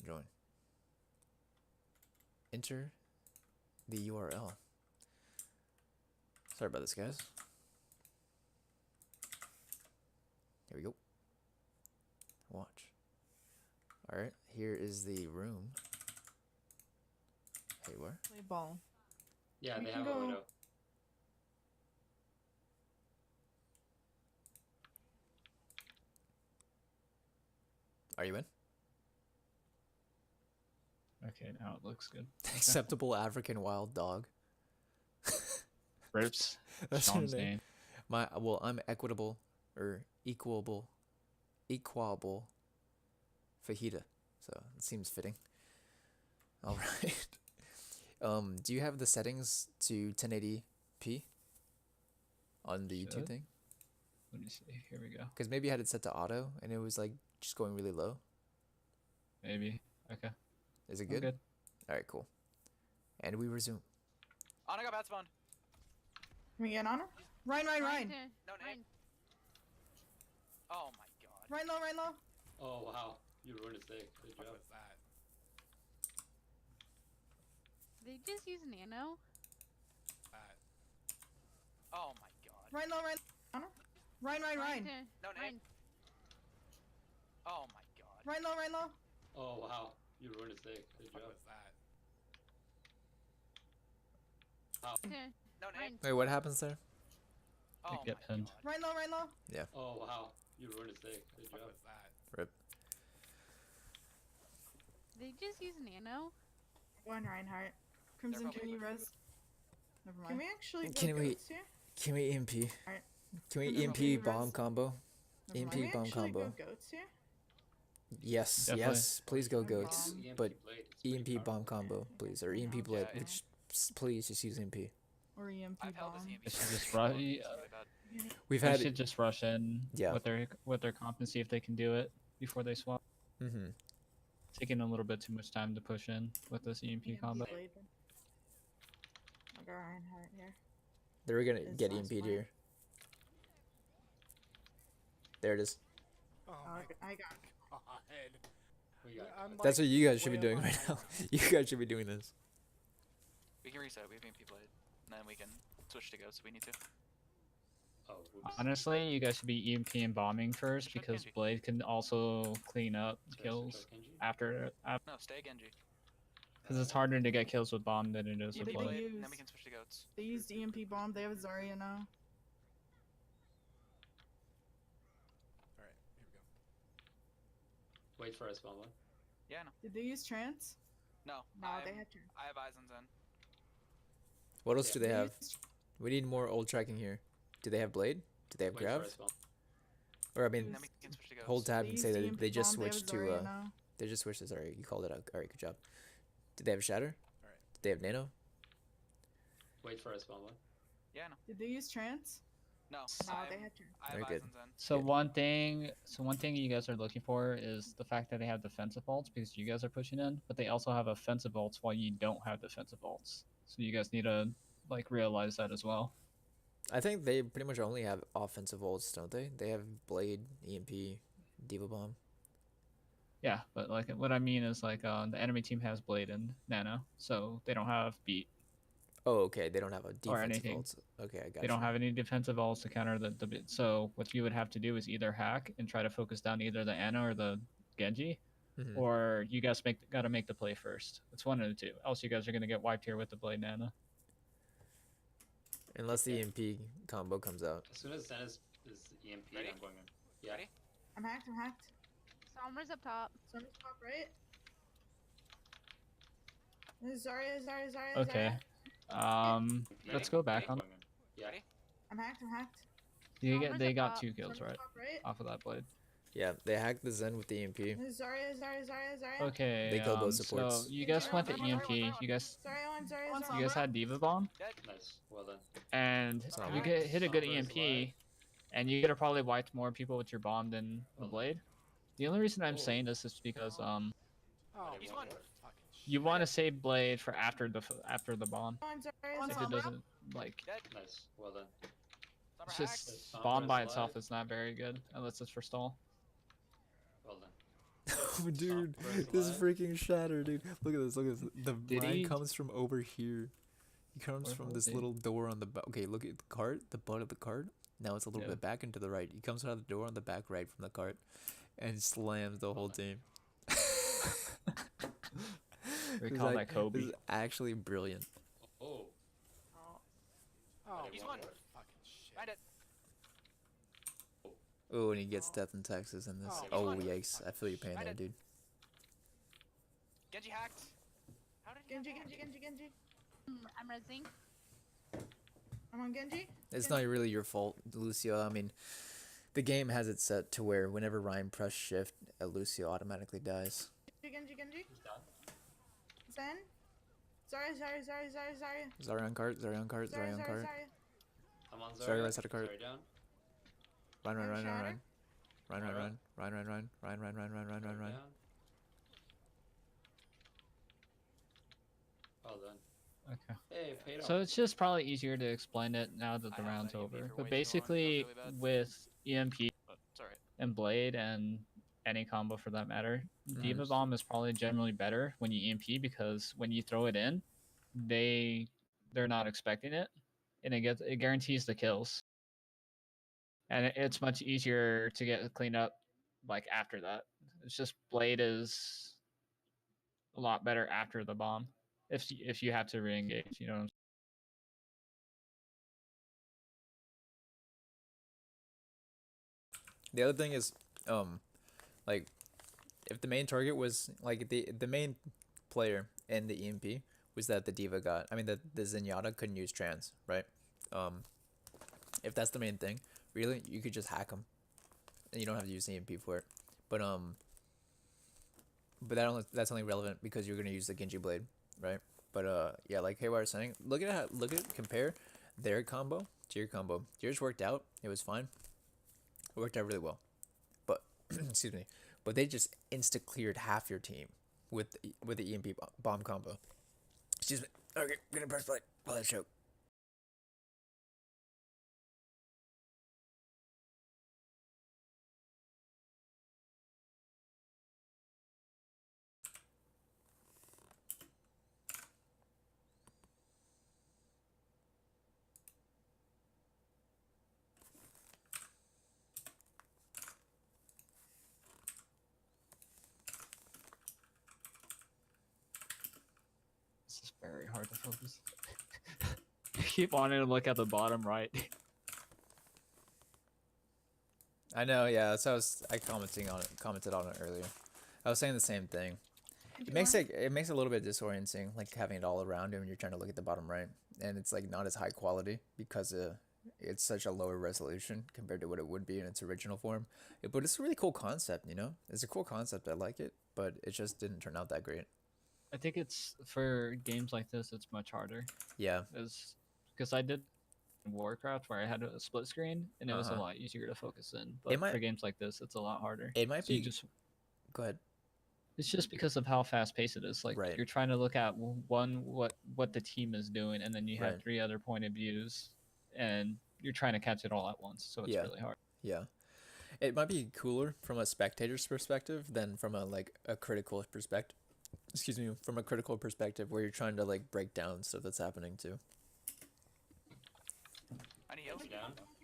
Join. Enter the URL. Sorry about this, guys. Here we go. Watch. Alright, here is the room. Hey, where? Play ball. Yeah, We they can have a go- window. Are you in? Okay, now it looks good. Acceptable African wild dog. Rips. That's your Sean's name. name. I'm equitable or equable fajita. So it seems fitting. All right. Do you have the settings to 1080p? on the YouTube Should? thing? Let me see. Here we go. Because maybe I had it set to auto and it was like just going really low. Maybe. Okay. Is it I'm good? good. All right, cool. And we resume. Ana got bat spawn. Can we get honor? Ryan. No Ryan. nade. Oh my god. Ryan low. Oh wow, you ruined his day. Good What job. was that? They just use nano. That. Oh my god. Ryan low. Honor? Ryan. No nade. Oh my god. Ryan low. Oh wow, you ruined his day. Good What job. was that? No nade. Wait, what happens there? Oh They get my pinned. god. Ryan low. Oh wow, you ruined his day. Good What job. was that? Rip. They just use nano. One Reinhardt. Crimson, They're can you probably- res? Never Can mind. we actually go Can we- goats here? Can we EMP? Alright. Can we Can we EMP res- bomb combo? Never EMP mind. Can we bomb actually combo. go goats here? Yes, Definitely. yes. Please go goats. EMP But blade, it's pretty EMP bomb powerful. combo, please, or EMP blade. Yeah, Which please just use EMP. Or EMP I've held this bomb. EMP. They should just before. rush. It's really bad. We've They had. should just rush in Yeah. with their comp and see if they can do it before they swap. Mm-hmm. Taking a little bit too much time to push in with this EMP combo. Blade. I'll go Reinhardt here. They were gonna Is get last EMP'd one. here. There it is. Oh Oh, my I got god. We got I'm That's what like you guys should be way doing up right on now. my- You guys should be doing this. We can reset. We have EMP blade. And then we can switch to ghosts if we need to. Oh, whoops. Honestly, you guys should be EMP and bombing first Should because Genji. Blade can also clean up Should I kills switch out Genji? after No, stay Genji. because it's harder to get kills with bomb than it is Yeah, with they EMP do. Blade. blade, and then use- we can switch to goats. They used EMP bomb. They have Zarya now. Alright, here we go. Wait for us, one. Yeah, no. Did they use trance? No. No, they I'm- had to. I have eyes on Zen. What else do they have? used- We need more old tracking here. Do they have blade? Do they have Wait for grav? us, one. Or I And mean, then we can switch to ghosts. hold tab they and say used that EMP they just bomb, they have switched to Zarya now. they just switched to Sorry, you called it out. Alright, good job. Did they have shatter? Alright. Did they have nano? Wait for us, one. Yeah, no. Did they use trance? No. No, I'm- they had to. I have Very eyes good. on Zen. So Yeah. one thing you guys are looking for is the fact that they have defensive ults because you guys are pushing in, but they also have offensive ults while you don't have defensive ults. So you guys need to like realize that as well. I think they pretty much only have offensive ults, don't they? They have blade, EMP, Diva Bomb. Yeah, but like what I mean is like the enemy team has Blade and Nano, so they don't have beat. Oh, okay. They don't have a defensive anything. ults. Okay, I got They don't have any defensive ults to counter the bit. So what you would have to do is either hack and try to focus down either the Ana or the Genji, Mhm. or you guys gotta make the play first. It's one of the two. Else you guys are gonna get wiped here with the Blade and Ana. Unless the EMP combo comes out. As soon as Zen is EMP, Ready? I'm going in. Yeah. Ready? I'm hacked. Sombra's up top. Sun's top right. Zarya. Okay. Let's go back on. Going in. Yeah. Ready? I'm hacked. Sombra's They up got top. 2 kills Sun's right top right. off of that Blade. Yeah, they hacked the Zen with the EMP. Zarya. Okay. They killed both So supports. you guys went to EMP. You guys Zarya. you guys had Diva Bomb, Nice. Well done. and Sombra. you get hit a good Sombra's EMP, alive. and you could have probably wiped more people with your bomb than the Oh. Blade. The only reason I'm Oh. saying this is because Oh, He's what one. the fucking you shit. want to save Blade for after the bomb. On If Sombra. it doesn't like Dead. Nice. Well done. Sombra it's hacked. just Sombra bomb is by alive. itself is not very good unless it's for stall. Well done. Oh, dude, Sombra's this alive. freaking shatter, dude. Look at this. Look at this. The Did line he? comes from over here. He comes Where from was this he? little door on the back. Okay, look at the cart, the butt of the cart. Now it's a little Yeah. bit back and to the right. He comes out of the door on the back right from the cart and slams the whole team. We This call is that Kobe. This is actually brilliant. Oh. Oh, He's what one. the fucking shit. Behind it. Oh, and he gets death in Texas in this. Oh, Oh, fun. yikes. I feel your pain I there, did. dude. Genji hacked. How did he have hacked? Genji. I'm resing. I'm on Genji. It's not really your fault, Lucio. I mean, the game has it set to where whenever Ryan press shift, Lucio automatically dies. Genji. He's done. Zen. Zarya. Zarya on cart, Zarya on cart, Zarya on cart. I'm on Zarya. Sorry, right side of cart. Sorry, down. Run, run, I'm run, run, Shatter. run. Run, run, Alright. run. Run, run, run. Run, run, run, run, run, run, run. Down. Well done. Okay. Hey, paid So off. it's just probably easier to explain it now that the I have round's that EMP over. for But way too long, it feels basically, really bad. with EMP But it's alright. and Blade and any combo for that matter, Diva Nice. Bomb is probably generally better when you EMP because when you throw it in, they're not expecting it, and it guarantees the kills. And it's much easier to get cleaned up like after that. It's just Blade is a lot better after the bomb if you have to re-engage. You know what I'm The other thing is, like, if the main target was like the main player in the EMP was that the diva got, I mean, the Zenyatta couldn't use trans, right? If that's the main thing, really, you could just hack them, and you don't have to use EMP for it. But that's only relevant because you're gonna use the Genji blade, right? But yeah, like Haywire was saying, compare their combo to your combo. Yours worked out; it was fine. It worked out really well, but excuse me, but they just insta cleared half your team with the EMP bomb combo. Excuse me. Okay, I'm gonna press play while I choke. This is very hard to focus. I keep wanting to look at the bottom right. I know, yeah. That's how I commented on it earlier. I was saying the same thing. It makes it a little bit disorienting, like having it all around you when you're trying to look at the bottom right, and it's like not as high quality because it's such a lower resolution compared to what it would be in its original form. But it's a really cool concept, you know. It's a cool concept. I like it, but it just didn't turn out that great. I think it's for games like this, it's much harder. Yeah. Because I did Warcraft where I had a split screen and it was a lot easier to focus in. But for games like this, it's a lot harder. It might so be. Go ahead. It's just because of how fast paced it is. Like you're trying to look at what the team is doing, and then you have 3 other point of views, and you're trying to catch it all at once. So it's really hard. Yeah. It might be cooler from a spectator's perspective than from a critical perspective. Excuse me, from a critical perspective where you're trying to like break down stuff that's happening too. I need heals.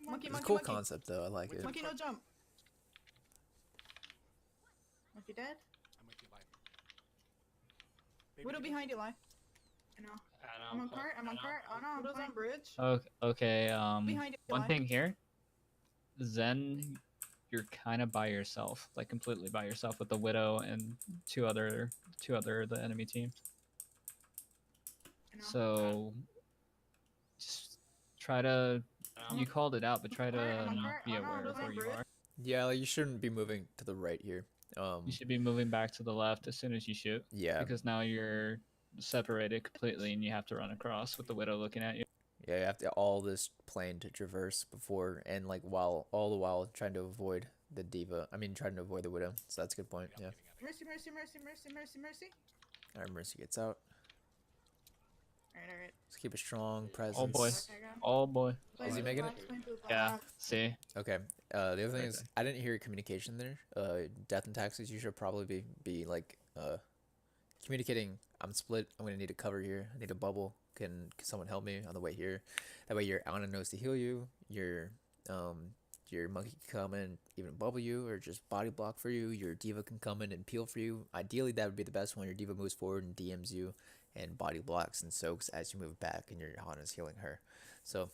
Monkey, It's a cool concept though. I like it. Monkey, no jump. Monkey dead. I'm with you, Lai. Widow behind you, Lai. I know. I'm on cart. I'm on cart. Oh no, Widow's on bridge. Okay. Behind you, one Lai. thing here, Zen, you're kind of by yourself, like completely by yourself with the Widow and two other of the enemy team. So just try to. You called it out, but try to be aware of where you are. Yeah, like you shouldn't be moving to the right here. You should be moving back to the left as soon as you shoot. Yeah. Because now you're separated completely and you have to run across with the Widow looking at you. Yeah, you have to all this plane to traverse before and like all the while trying to avoid the diva. I mean, trying to avoid the Widow. So that's a good point. Yeah. Mercy, mercy, mercy, mercy, mercy, mercy. All right, Mercy gets out. All right. Let's keep a strong presence. Oh boy. Oh boy. Is he making it? Yeah. See. Okay. The other thing is, I didn't hear communication there. Death and taxes. You should probably be like communicating. I'm split. I'm gonna need a cover here. I need a bubble. Can someone help me on the way here? That way your Ana knows to heal you. Your monkey can come in, even bubble you, or just body block for you. Your diva can come in and peel for you. Ideally, that would be the best one. Your diva moves forward and DMs you, and body blocks and soaks as you move back, and your Ana's healing her. So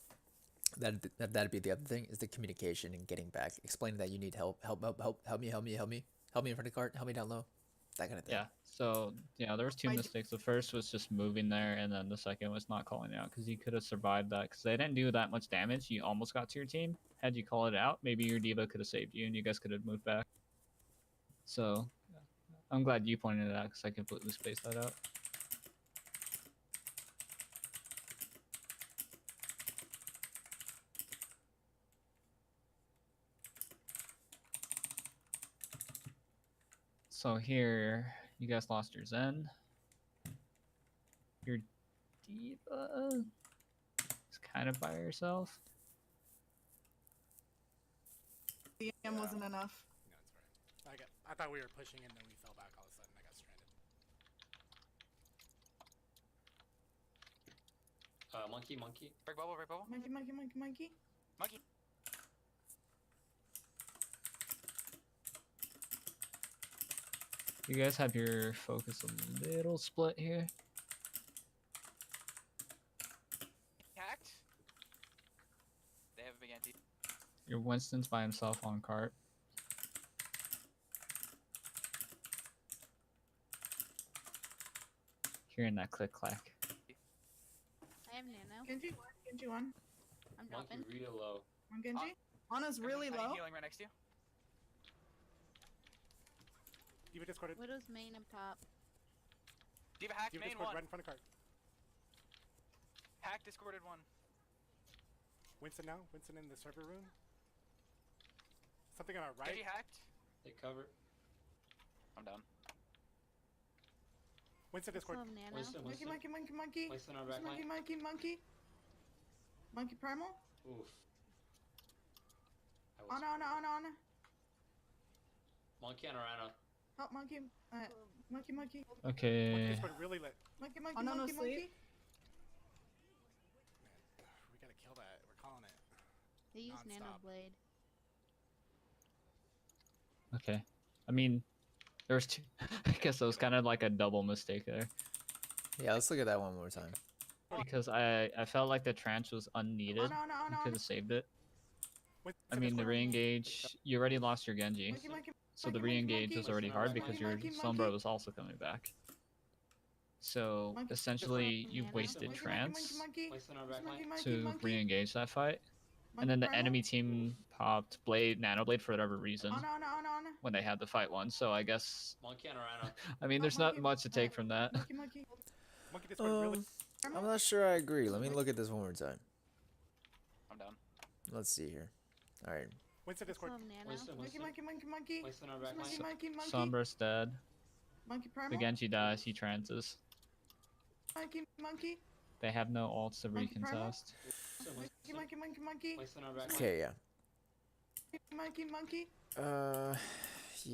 that'd be the other thing, is the communication and getting back, explaining that you need help me in front of the cart, help me down low, that kind of thing. Yeah. So yeah, there was 2 mistakes. The first was just moving there, and then the second was not calling it out because you could have survived that because they didn't do that much damage. You almost got to your team. Had you called it out, maybe your diva could have saved you, and you guys could have moved back. So I'm glad you pointed it out because I completely spaced that out. So here, you guys lost your Zen. Your Diva is kind of by herself. DM wasn't enough. No, it's fine. I thought we were pushing and then we fell back all of a sudden. I got stranded. Monkey. Break bubble. Monkey. Monkey. You guys have your focus a little split here. Hacked. They have a big anti. Your Winston's by himself on cart. Hearing that click clack. I have nano. Genji one. I'm Monkey dropping. real low. One Genji. Ana's really Tiny low. healing right next to you. Diva discorded. Widow's main up top. Diva hacked Diva main discorded one. right in front of cart. Hack discorded one. Winston now. Winston in the server room. Something on our right. Genji hacked. They cover. I'm down. Winston I discord. still have nano. Winston. Monkey. Winston on back line. Monkey primal. Oof. I was- Ana. Monkey on Arana. Help monkey. Monkey. Monkey Okay. discord really lit. Monkey. We gotta kill that. We're calling it. They use nano Non-stop. blade. Okay. I mean, there's two. I guess that was kind of like a double mistake there. Yeah, let's look at that one more time. Because I felt like the trance was unneeded. You could have saved it. Winston I mean, the discord. re-engage, you already lost your Genji. So the re-engage was already hard because your Sombra was also coming back. So essentially, you wasted trance Winston on back line. to re-engage that fight. And then the enemy team popped Nano Blade for whatever reason Ana. when they had the fight one. So I guess, Monkey on Arana. I mean, there's not much to take from that. Monkey. Monkey discord really. I'm not sure I agree. Let me look at this one more time. I'm down. Let's see here. All right. Winston I still discord. have nano. Winston. Monkey. Winston on back line. Monkey. Sombra's dead. Monkey The primal. Genji dies, he trances. Monkey. They have no ults to Monkey primal? recontest. Monkey. Winston on back line. Okay, yeah. Monkey. Yeah.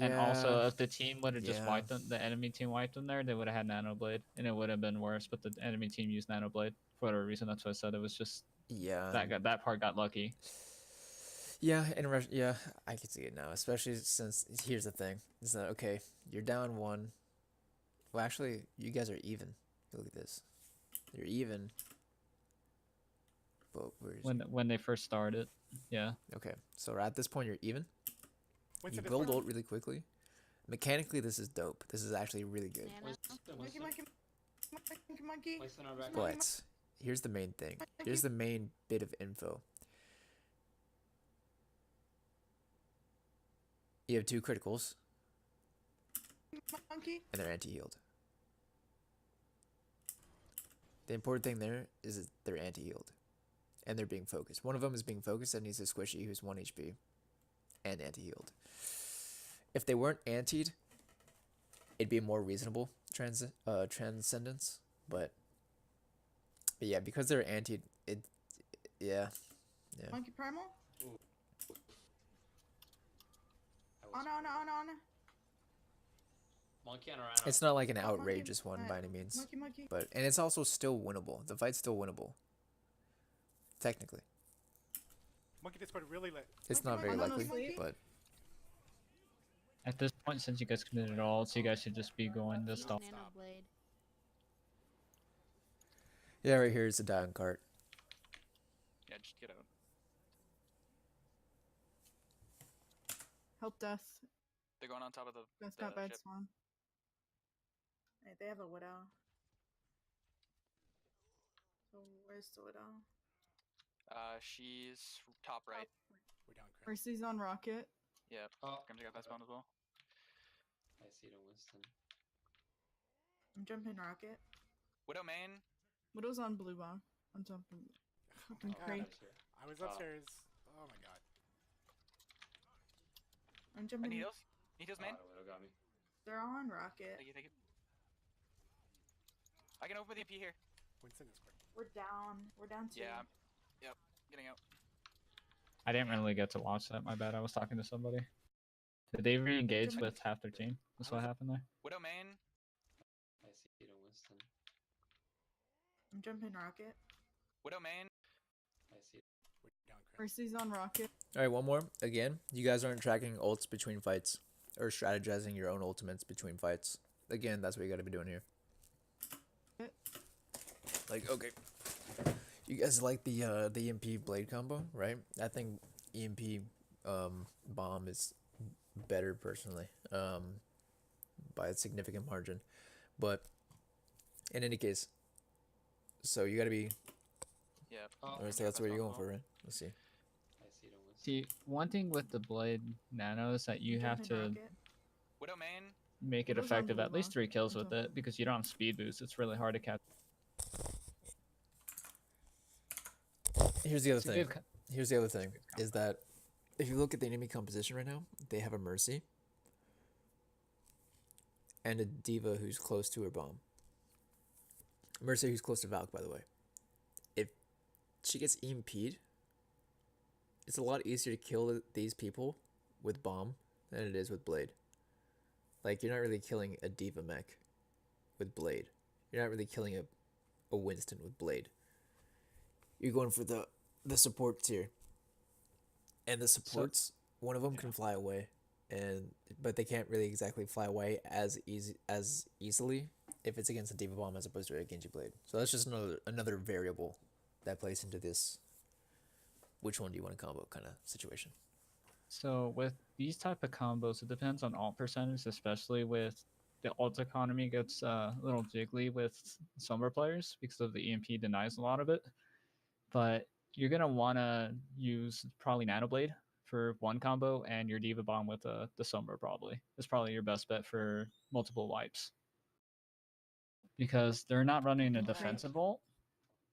And also, if the team would have just yeah. wiped them, the enemy team wiped them there, they would have had Nano Blade, and it would have been worse. But the enemy team used Nano Blade for whatever reason. That's why I said it was just Yeah. that part got lucky. Yeah, yeah, I can see it now. Especially since here's the thing: is that okay? You're down one. Well, actually, you guys are even. Look at this. You're even. But where's When they first started, yeah. okay? So at this point, you're even. You Winston build discord. ult really quickly. Mechanically, this is dope. This is actually really good. Nano. Winston. Monkey. Winston on back line. But here's the main thing. Here's the main bit of info. You have two criticals, Monkey. and they're anti-healed. The important thing there is that they're anti-healed, and they're being focused. One of them is being focused and needs a squishy who's 1 HP, and anti-healed. If they weren't antied, it'd be a more reasonable transcendence. But yeah, because they're antied, yeah. Monkey primal. I was- Ana. Monkey on Arana. It's not like an outrageous one by any means, Monkey. but and it's also still winnable. The fight's still winnable, technically. Monkey discord really lit. It's not very Monkey, likely, monkey. but At this point, since you guys committed all, so you guys should just be going to Use stop. nano blade. yeah, right here is the dying cart. Yeah, just get out. Help death. They're going on top of the. That's the not bad ship. spawn. Hey, they have a widow. So where's the widow? She's top right. We're down. Crim. Mercy's on rocket. Yeah. Oh, Grim's got that spawn as well. I see the Winston. I'm jumping rocket. Widow main. Widow's on blue bomb. I'm jumping. Fucking Oh, creep. Here. I was upstairs. Oh my god. I'm I jumping. need heals. Need heals main. Oh, Widow got me. They're all on rocket. Thank you, thank you. I can open the EP here. Winston is quick. We're down. We're down 2. Yeah. Yep. Getting out. I didn't really get to watch that. My bad. I was talking to somebody. Did they re-engage Jimmy- with half their team? That's what happened there. Widow main. I see it on Winston. I'm jumping rocket. Widow main. I see it. We're down, Chris. Mercy's on rocket. All right, one more. Again, you guys aren't tracking ults between fights or strategizing your own ultimates between fights. Again, that's what you got to be doing here. Like, okay, you guys like the EMP blade combo, right? I think EMP bomb is better personally, by a significant margin. But in any case, so you got to be. Yep. Alright, so that's what you're going for, right? Let's see. I see it on Winston. See, one thing with the blade nano is that you have Jumping to rocket. Widow main. make it What was on effective blue at least bar? 3 kills What's with on it because you don't have speed boost. It's really hard to catch. Here's the other It's a thing. good co- Here's the other thing good is that if you look at the enemy composition right now, they have a Mercy and a Diva who's close to her bomb. Mercy who's close to Valk, by the way. If she gets EMP'd, it's a lot easier to kill these people with bomb than it is with blade. Like, you're not really killing a Diva mech with blade. You're not really killing a Winston with blade. You're going for the support tier. And the supports, one of them can fly away, but they can't really exactly fly away as easily if it's against a Diva bomb as opposed to a Genji blade. So that's just another variable that plays into this which one do you want to combo kind of situation. So with these type of combos, it depends on ult percentage, especially with the ult economy gets a little jiggly with Sombra players because of the EMP denies a lot of it. But you're gonna want to use probably Nano Blade for one combo and your Diva Bomb with the Sombra probably. It's probably your best bet for multiple wipes. Because they're not running a defensive ult,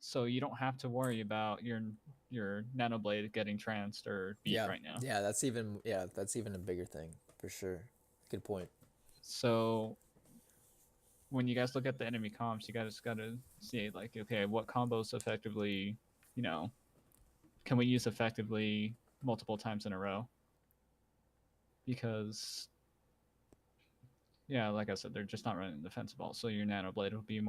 so you don't have to worry about your Nano Blade getting tranced or beat right now. Yeah, that's even a bigger thing for sure. Good point. So when you guys look at the enemy comps, you guys gotta see like, okay, what combos effectively, can we use effectively multiple times in a row? Because yeah, like I said, they're just not running defensive ult, so your Nano Blade will be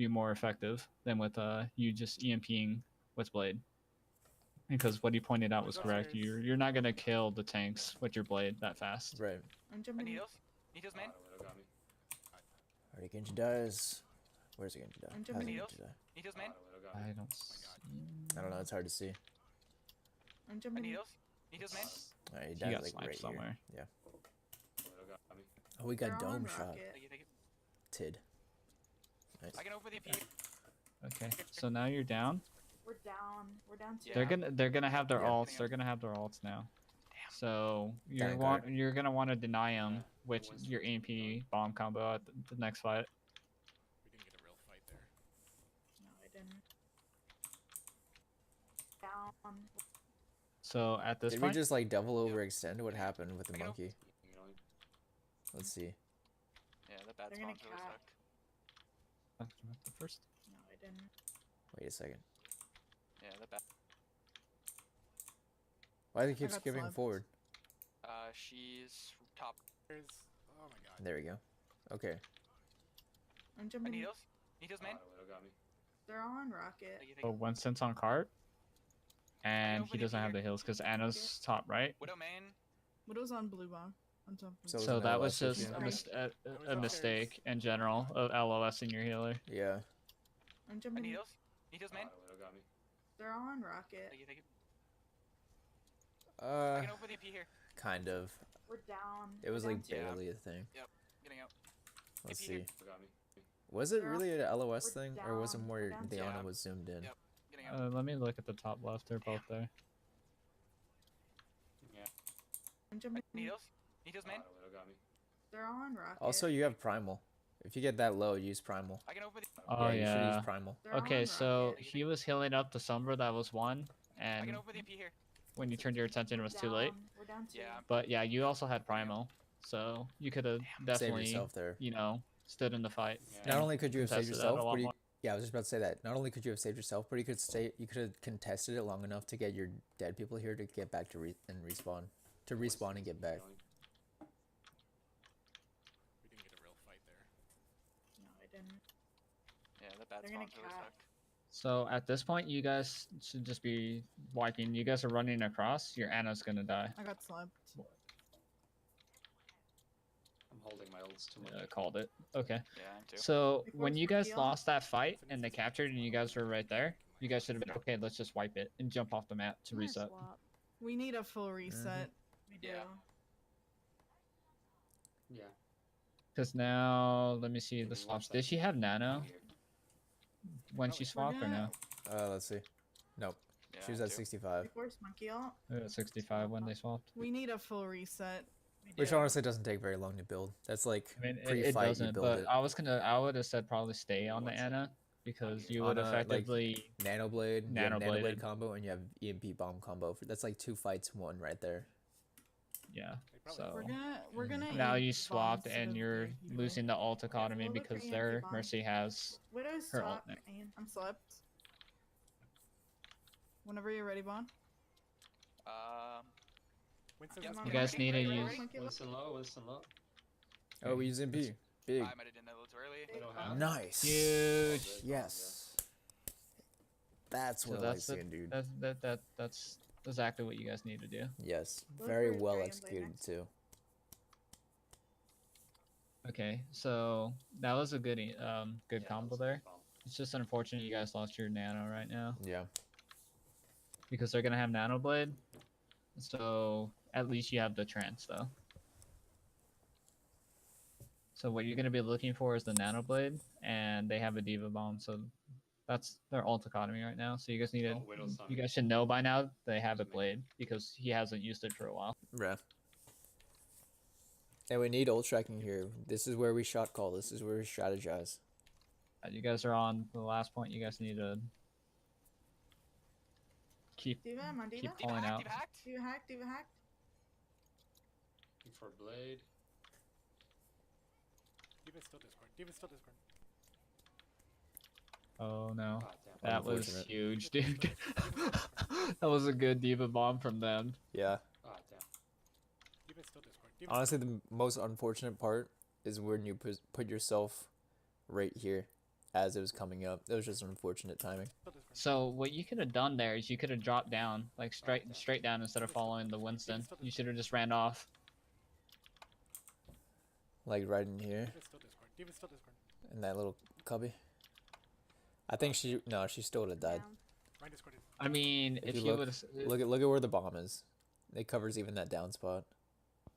more effective than with you just EMPing with Blade. Because what he pointed out was correct. You're not gonna kill the tanks with your blade that fast. Right. I'm I jumping. need heals. Need heals main. Widow got me. Alright, Genji dies. Where's the Genji die? I'm How's jumping. the Heals. Genji die? Need heals main. Widow got me. I don't see. I don't know. It's hard to see. I'm I jumping. need heals. Need heals main. Alright, he He died got like sniped right somewhere. here. Yeah. Widow got me. Oh, we got They're all on dome shot. rocket. Thank you, thank you. Tid. Nice. I can open the EP. Okay, so now you're down. We're down. We're down 2. Yeah. They're gonna have their Yeah. ults. They're gonna have their ults now. So Vanguard. you're gonna want to deny them with Winston. your EMP bomb combo at the next fight. We didn't get a real fight there. No, I didn't. Down. So at this Did we point, just like double overextend? What happened with the I know. monkey? You know, Let's see. Yeah, the bad They're gonna spawns really cap. suck. the first. No, I didn't. Wait a second. Yeah, the bad. Why do they keep got skipping slapped. forward? She's top. There's. Oh my god. There we go. Okay. I'm I jumping. need heals. Need heals main. Widow got me. They're all on rocket. Thank you, thank So you. Winston's on cart, and open he the doesn't have here. the heals because Anna's top right. Widow main. Widow's on blue bar. On top. So- was So an that was LOS just issue. a mistake in general of LOS in your healer. Yeah. I'm I jumping. need heals. Need heals main. Widow got me. They're all on rocket. Thank you, thank you. I can open the EP here. Kind of. We're down. It was We're like down 2. barely a thing. Getting out. Let's EP see. here. Widow got me. Was it We're really an LOS we're thing, or was it down. more We're down the two. Ana was zoomed in? Yep. Getting out. Let me look at the top left. They're both there. Yeah. I'm jumping. Need heals. Need heals main. Widow got me. They're all on rocket. Also, you have primal. If you get that low, use primal. I can open the. Oh You should yeah. use primal. They're all Okay, on so rocket. he was healing up the Sombra that was one, I and can open the EP here. when you turned your attention, it was too late. Down. We're down 2. Yeah. But yeah, you also had Primal, So you could have Save definitely, yourself there. you know, stood in the fight. Yeah. Not only could you have saved contested that a yourself, lot but more. yeah, I was just about to say that. Not only could you have saved yourself, but you could have contested it long enough to get your dead people here to get back to respawn, to respawn and get back. We didn't get a real fight there. No, I didn't. Yeah, the bad They're gonna spawns really cap. suck. So at this point, you guys should just be wiping. You guys are running across. Your Anna's gonna die. I got slumped. I'm holding my ults too much. Called it. Okay. Yeah, I'm too. So Before when it's you guys revealed. lost that fight and they captured and you guys were right there, you guys should have been okay. Let's just wipe it and jump off the map to I'm gonna reset. swap. We need a full reset. We do. Yeah. Yeah. Because now, let me see Give the me 1 swaps. Did she second. have nano Here. when Oh, she we're swapped or no? Let's see. Nope. Yeah, She was I'm at too. 65. Force monkey ult. 65 when they swapped. We need a full reset. We Which do. honestly doesn't take very long to build. That's like I mean, it pre-fight you doesn't, build but it. I would have said probably stay on the What's it? Anna because you On would a, like, effectively. Nanoblade, you have Nanobladed. Nanoblade combo, and you have EMP bomb combo. That's like 2 fights, 1 right there. Yeah. They probably So We're gonna. now eat you bombs swapped instead and of you're the Evo. losing the ult economy We'll look for because EMP their bombs. Mercy has. Widow's Her top. ult I'm slept. Whenever you're ready, Bond. Winston's Yep. on You the guys right. need to Ready, use. ready, monkey ult. Winston low, Winston low. Oh, we use MP. Big. I might have done that a little too early. Widow half. Nice. Huge. Yes. That's So what I like that's the- seeing, dude. That's exactly what you guys need to do. Yes. Look Very for well Dragon Blade executed, next. too. Okay, so that was a good good Yeah, combo that's there. bomb. It's just unfortunate you guys lost your nano right now Yeah. because they're gonna have nano blade. So at least you have the trance though. So what you're gonna be looking for is the nano blade, and they have a diva bomb. So that's their ult economy right now. So you guys need to. Oh, Widow's on You me. guys should know by now they have a blade because he hasn't used it for a while. Yeah. And we need ult tracking here. This is where we shot call. This is where we strategize. You guys are on the last point. You guys need to keep Diva, I'm on Diva. keep calling out. Diva hacked. Diva hacked. Diva hacked. Looking for blade. Diva's still Discord. Diva's still Discord. Oh no. Ah, damn. That was Unfortunate. huge, dude. That was a good diva bomb from them. Yeah. Ah, damn. Diva's still Discord. Diva's Honestly, the most unfortunate part is when you put yourself right here as it was coming up. That was just unfortunate timing. still Discord. So what you could have done there is you could have dropped down, like straight down instead of following the Winston. You should have just ran off. Like right in here, Diva's still Discord. Diva's still Discord. in that little cubby. I think she still would have died. Down. Mine Discorded. I mean, If if you you look- would, Look at where the bomb is. It covers even that down spot,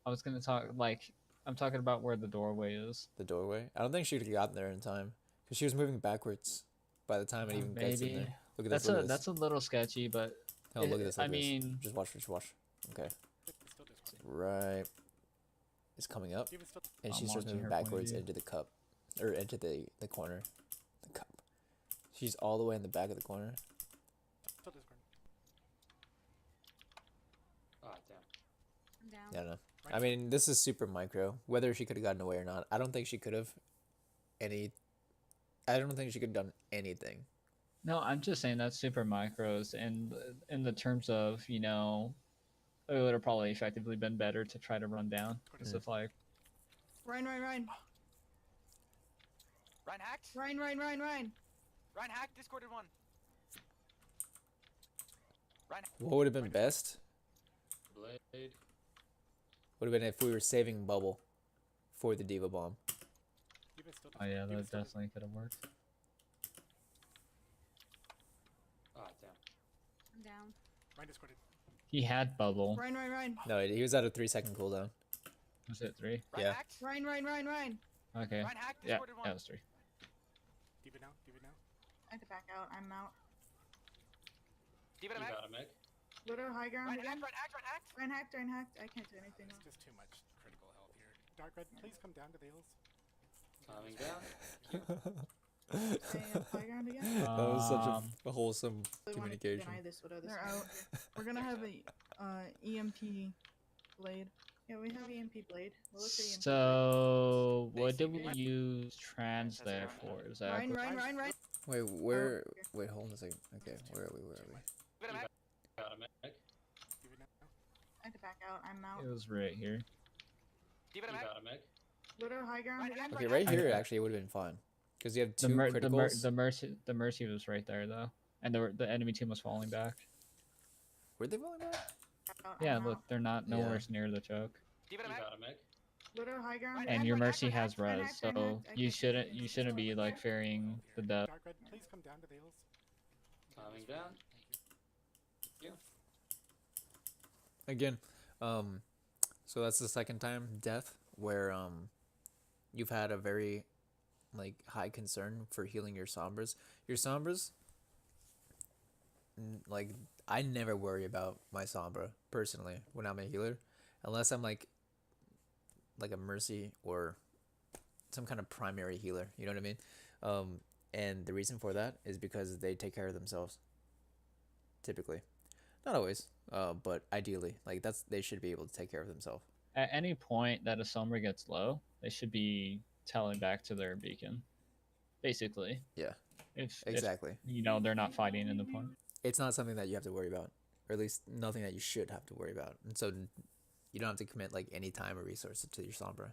I was gonna talk like I'm talking about where the doorway is. the doorway. I don't think she would have gotten there in time because she was moving backwards by the time it even gets in Maybe there. Look at that's this. Look at this. that's a little sketchy, but Oh, look at this. I Look at this. mean, Just watch. Just watch. Okay. Diva's still Discord. Right. It's coming up, Diva's still and I'm she starts watching moving her point of backwards view. into the cup, or into the corner. The cup. She's all the way in the back of the corner. Discord. Ah, damn. I'm down. Yeah, no. I mean, this is super micro. Whether she could have gotten away or not, I don't think she could have. I don't think she could have done anything. no, I'm just saying that's super micros, and in the terms of it would have probably effectively been better to try to run down. It's Mm. just like Ryan. Ryan hacked. Ryan. Ryan hacked. Discorded one. What would have been best Blade. would have been if we were saving bubble for the diva bomb. Diva's still oh yeah, Diva's that still definitely could have worked. Ah, damn. I'm down. Mine Discorded. He had bubble. Ryan. No, he was at a 3-second cooldown. Was it 3? Ryan Yeah. hacked. Ryan. Okay. Ryan hacked. Yeah, Discorded one. that was 3. Diva now. Diva now. I had to back out. I'm out. Diva You to hack. got a mech. Widow high ground Ryan again. hacked. Ryan hacked. Ryan hacked. Ryan hacked. I can't do anything It's else. just too much critical health here. Dark Red, please come down to the hills. Coming down. Staying up high ground again. That was such Um, a wholesome Really wanted to communication. deny this Widow. This They're one. out. We're gonna have a EMP blade. Yeah, we have EMP blade. We'll look for EMP blade. So, They what see did we me. use translate That's for Ryan, exactly? Ryan, Ryan, Ryan. Wait, where? Wait, hold on a second. Okay, where are we? Give it a You Mac. got a mech. Give it now. I had to back out. I'm out. It was right here. Give it a You Mac. got a mech. Little high ground Right, again. Okay, right I- here actually would have been fine, because you have The two mer- criticals. the mercy was right there though, and the enemy team was falling back. Were they falling back? Out, Yeah, I'm look, out. they're not Yeah. nowhere near the choke, Give it a You Mac. got a mech. Little high ground. Right, and again. your Right, mercy right, has right, res, right, so right, I you can't shouldn't be like fearing the death. Dark red, please come down to the hills. Coming down. Again, so that's the second time death where you've had a very like high concern for healing your sombras. Your sombras, like I never worry about my sombra personally when I'm a healer, unless I'm like a mercy or some kind of primary healer. You know what I mean? And the reason for that is because they take care of themselves. Typically, not always, but ideally, like they should be able to take care of themselves. At any point that a sombra gets low, they should be telling back to their beacon, basically. Yeah, If exactly. you know they're not fighting in the point. It's not something that you have to worry about, or at least nothing that you should have to worry about. And so you don't have to commit like any time or resources to your sombra.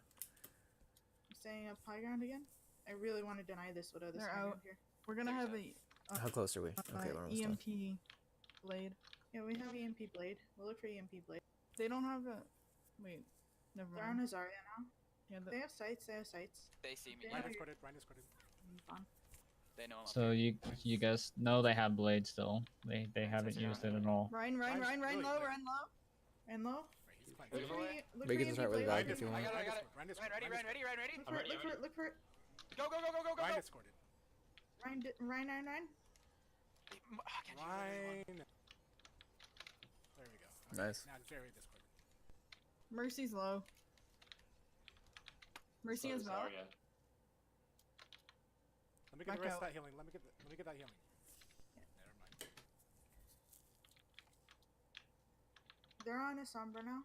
I'm staying up high ground again. I really want to deny this widow. This They're high out. ground here. We're gonna have a How close are we? Okay, we're almost done. EMP blade. Yeah, we have EMP blade. We'll look for EMP blade. They don't have a. Wait, never They're on mind. Azaria now. Yeah, They have sights. They have sights. They see me. Yeah. Ryan escorted, Ryan escorted. Fun. They know I'm up So here. you guys know they have blade still. They haven't That's used it at all. Ryan, Ryan's Ryan, Ryan, really low, quick. Ryan low. And low. Right, he's playing. Look Wait, for wait. look We for can EMP start with blade. Ryan Ryan if you escorted, want. I got it. Ryan Ryan, escorted, ready, Ryan Ryan, ready, Ryan, ready. Look I'm for it. ready, Look for I'm it. Look for it. Go, go, go, go, go, go, Ryan go. escorted. Ryan 99. Can't you really Ryan. There we go. Nice. Now very discorded. Mercy's low. Mercy So as well. Zarya. Let me get Back the rest out. of that healing. Let me get that healing. Never mind. They're on a sombra now.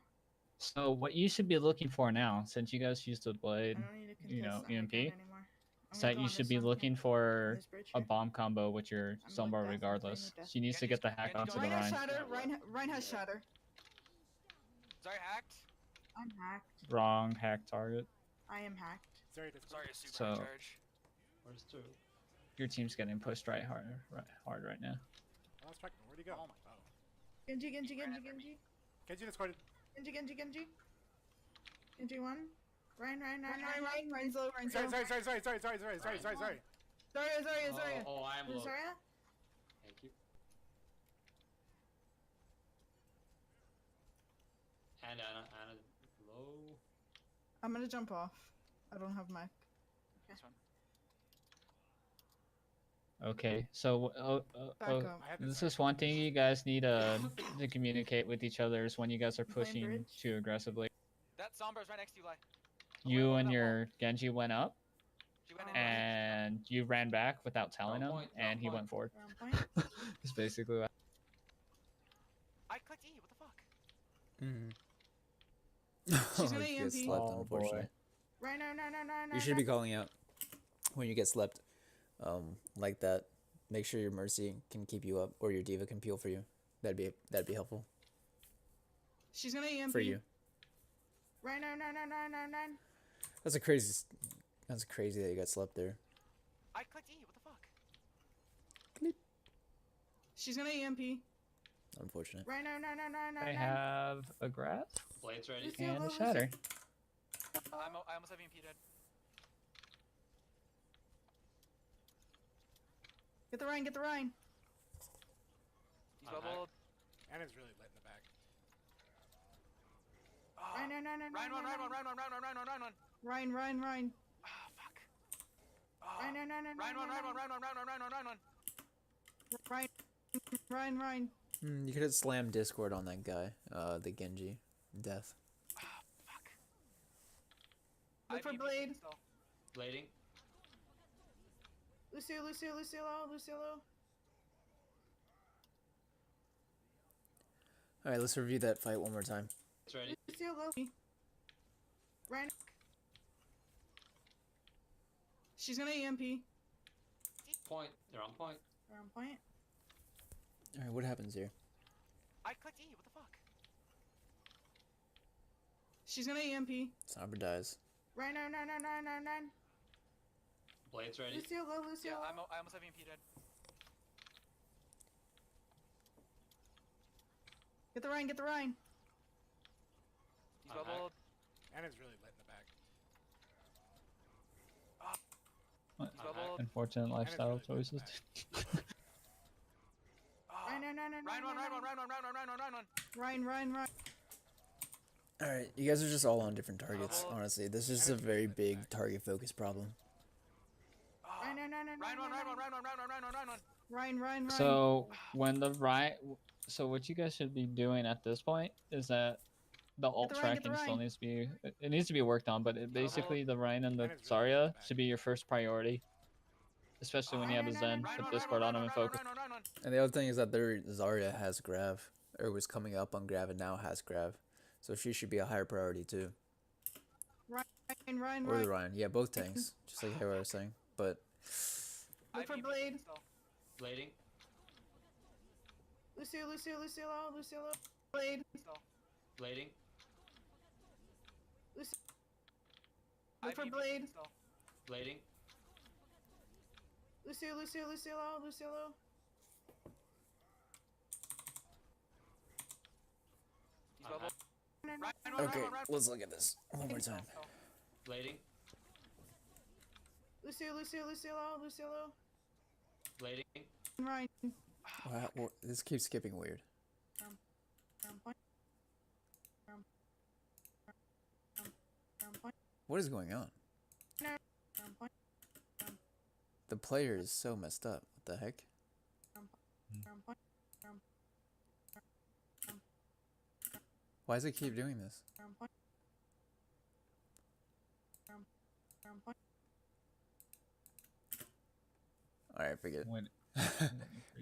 So what you should be looking for now, since you guys used the blade, I don't need to contest you know, the high EMP, ground anymore. I'm is gonna that go you on should this be one here, looking on for this bridge a here. bomb combo with your I'm sombra with death, I'm playing regardless. with death. She needs to get the hack Genji, onto go the Ryan has Rhine. shatter. Yeah, Ryan has shatter. Sorry, hacked. I'm hacked. Wrong hack target. I am hacked. Zarya discorded. Sorry, super So- high charge. Where's two? Your team's getting pushed hard right now. I lost track of him. Where'd he go? Oh my- Oh. Genji, Genji, Right Genji, after me. Genji. Genji discorded. Genji, Genji, Genji. Genji 1. Ryan, Ryan, Ryan, Ryan, Ryan, Ryan's low. Ryan's low. Sorry. Zarya, Zarya, Oh, Zarya. oh, I am low. Zarya? Thank you. And Anna low. I'm gonna jump off. I don't have mech. This one. Okay, so Back up. I have this this is one thing you guys need to communicate with each other is when you guys are I'm playing pushing bridge. too aggressively. That Sombra's right next to you, Lai. You wait, and that your Genji went up, She went in. and you ran back without telling him, point, and he wrong went forward. Wrong point. That's basically what. I clicked E. What the fuck? Mm-hmm. She's gonna She EMP. gets slept, Oh, unfortunately. boy. Ryan, no, no, no, no, no. You should be calling out when you get slept, like that. Make sure your mercy can keep you up, or your diva can peel for you. That'd be helpful She's gonna EMP. for you. Ryan, no, no, no, no, no, no. That's crazy that you got slept there. I clicked E. What the fuck? She's gonna EMP. Unfortunate. Ryan, no, no, no, no, no, I no. have a grasp Blades ready. Lucy, and a Lucy. shatter. I almost have EMP dead. Get the Ryan. Get the Ryan. He's I'm bubbled. Anna's really lit in the back. Oh. Ryan, no, no, no, no, Ryan no, one, Ryan no. one, Ryan one, Ryan one, Ryan one, Ryan one. Ryan. Ryan. Ryan. Oh, fuck. Oh. Ryan, no, no, no, no, Ryan no, one, Ryan no. one, Ryan one, Ryan one, Ryan one, Ryan one. Ryan. Ryan. Ryan. You could have slammed Discord on that guy, the Genji. Death. Oh, fuck. Look for blade. Blading. Lucio, Lucio, Luciolo, Luciolo. All right, let's review that fight one more time. It's ready. Luciolo. Right. She's gonna EMP. Point. They're on point. We're on point. All right, what happens here? I clicked E. What the fuck? She's gonna EMP. Sombra dies. Right, no. Blades ready. Lucio low, Lucio Yeah, low. I almost have EMP dead. Get the Rhine, get the Rhine. He's I'm bubbled. Anna's really lit in the back. What He's bubbled. unfortunate lifestyle really choices. Right, no. Ryan one. Rhine. All right, you guys are just all on different targets. Honestly, this is a very big target focus problem. Right, no. Rhine. So when the so what you guys should be doing at this point is that the alt the Rhine, get the tracking still Rhine. needs to be it needs to be worked on, but basically the Rhine and the Zarya should be your first priority, especially when you have a Zen with Discord on them and focus. And the other thing is that their Zarya has Grav, or was coming up on Grav and now has Grav, so she should be a higher priority too. Rhine. Or the Ryan, yeah, both tanks, just like how I was saying. But Look for Blade. Blading. Lucio low. Blade. Blading. Look for Blade. Blading. Lucio low. He's bubbled. okay, let's look at this one more time. Blading. Lucio low. Blading. Rhine. Wow, this keeps skipping weird. We're on point. We're on point. What is going on? We're on point. The player is so messed up. What the heck? We're on point. Why does it keep doing this? We're on point. We're on point. All right, forget it. When,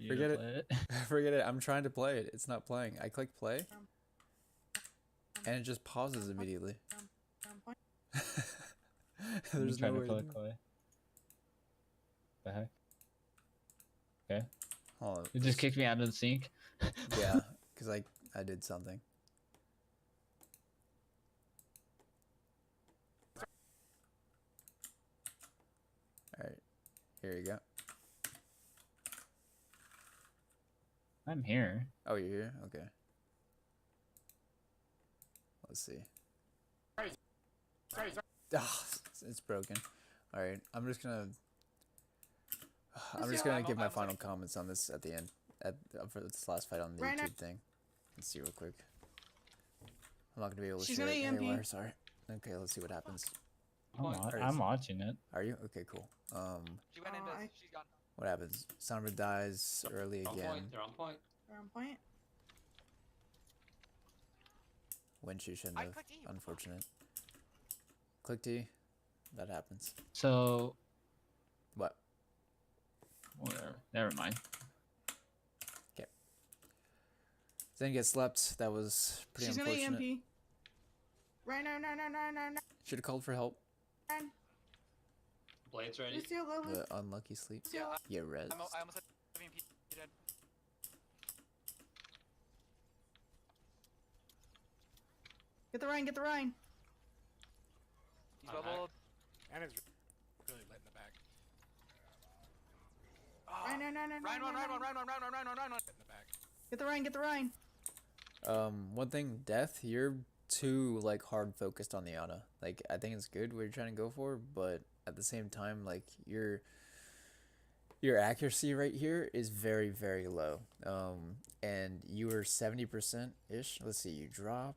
Forget it. Forget it. I'm trying to play it. It's not playing. I click play, and it just pauses immediately. We're on point. There's no way. The heck? Okay. Hold on. It just kicked me out of the sync. Yeah, because I did something. All right, here you go. I'm here. Oh, you're here? Okay. Let's see. Ah, it's broken. All right, I'm just gonna give my final comments on this at the end, for this last fight on the Right now- YouTube thing. Let's see real quick. I'm not gonna be able to She's share gonna it EMP. anywhere. Sorry. Okay, let's see what happens. I'm watching it. Are you? Okay, cool. She went in. Oh, I- She's gone. What happens? Sombra dies early On again. point. They're on point. We're on point. When she shouldn't I have. clicked E, what the fuck? Unfortunate. Click T. That happens. So What? whatever. Never mind. Then get slept. That was pretty She's gonna unfortunate. EMP. Right, no. Should have called for help. Blades ready. Lucio low. The unlucky sleep. Yeah, Yeah, res. I almost have EMP dead. Get the Rhine, get the Rhine. He's I'm bubbled. Anna's really lit in the back. Right, no. Ryan one. Lit in the back. Get the Rhine, get the Rhine. One thing, Death, you're too hard focused on the Ana. I think it's good what you're trying to go for, but at the same time, your accuracy right here is very, very low. And you were 70% ish. Let's see, you drop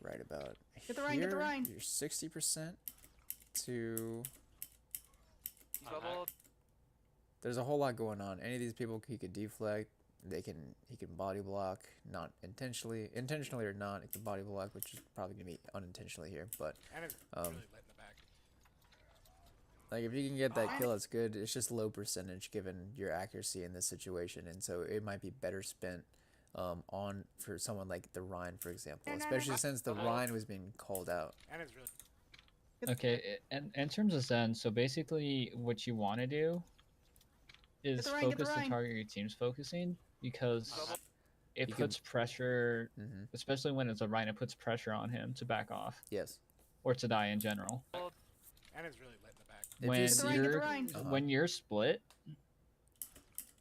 right about Get the Rhine, get the here. Rhine. You're 60% to. He's bubbled. There's a whole lot going on. Any of these people he could deflect. He can body block, not intentionally or not. It can body block, which is probably gonna be unintentionally here. But Anna's really lit in the back. if you can get that kill, that's good. It's just low percentage given your accuracy in this situation, and so it might be better spent on for someone like the Rhine, for example, especially since the Rhine was being called out. Anna's really Okay, and in terms of Zen, so basically what you want to do is the Rhine, get the focus the Rhine. target your team's focusing, because it You can- puts pressure, Mhm. especially when it's a Rhine, it puts pressure on him to back off Yes. or to die in general. And it's really lit in the back. If you When see- Get the you're Rhine. when you're split,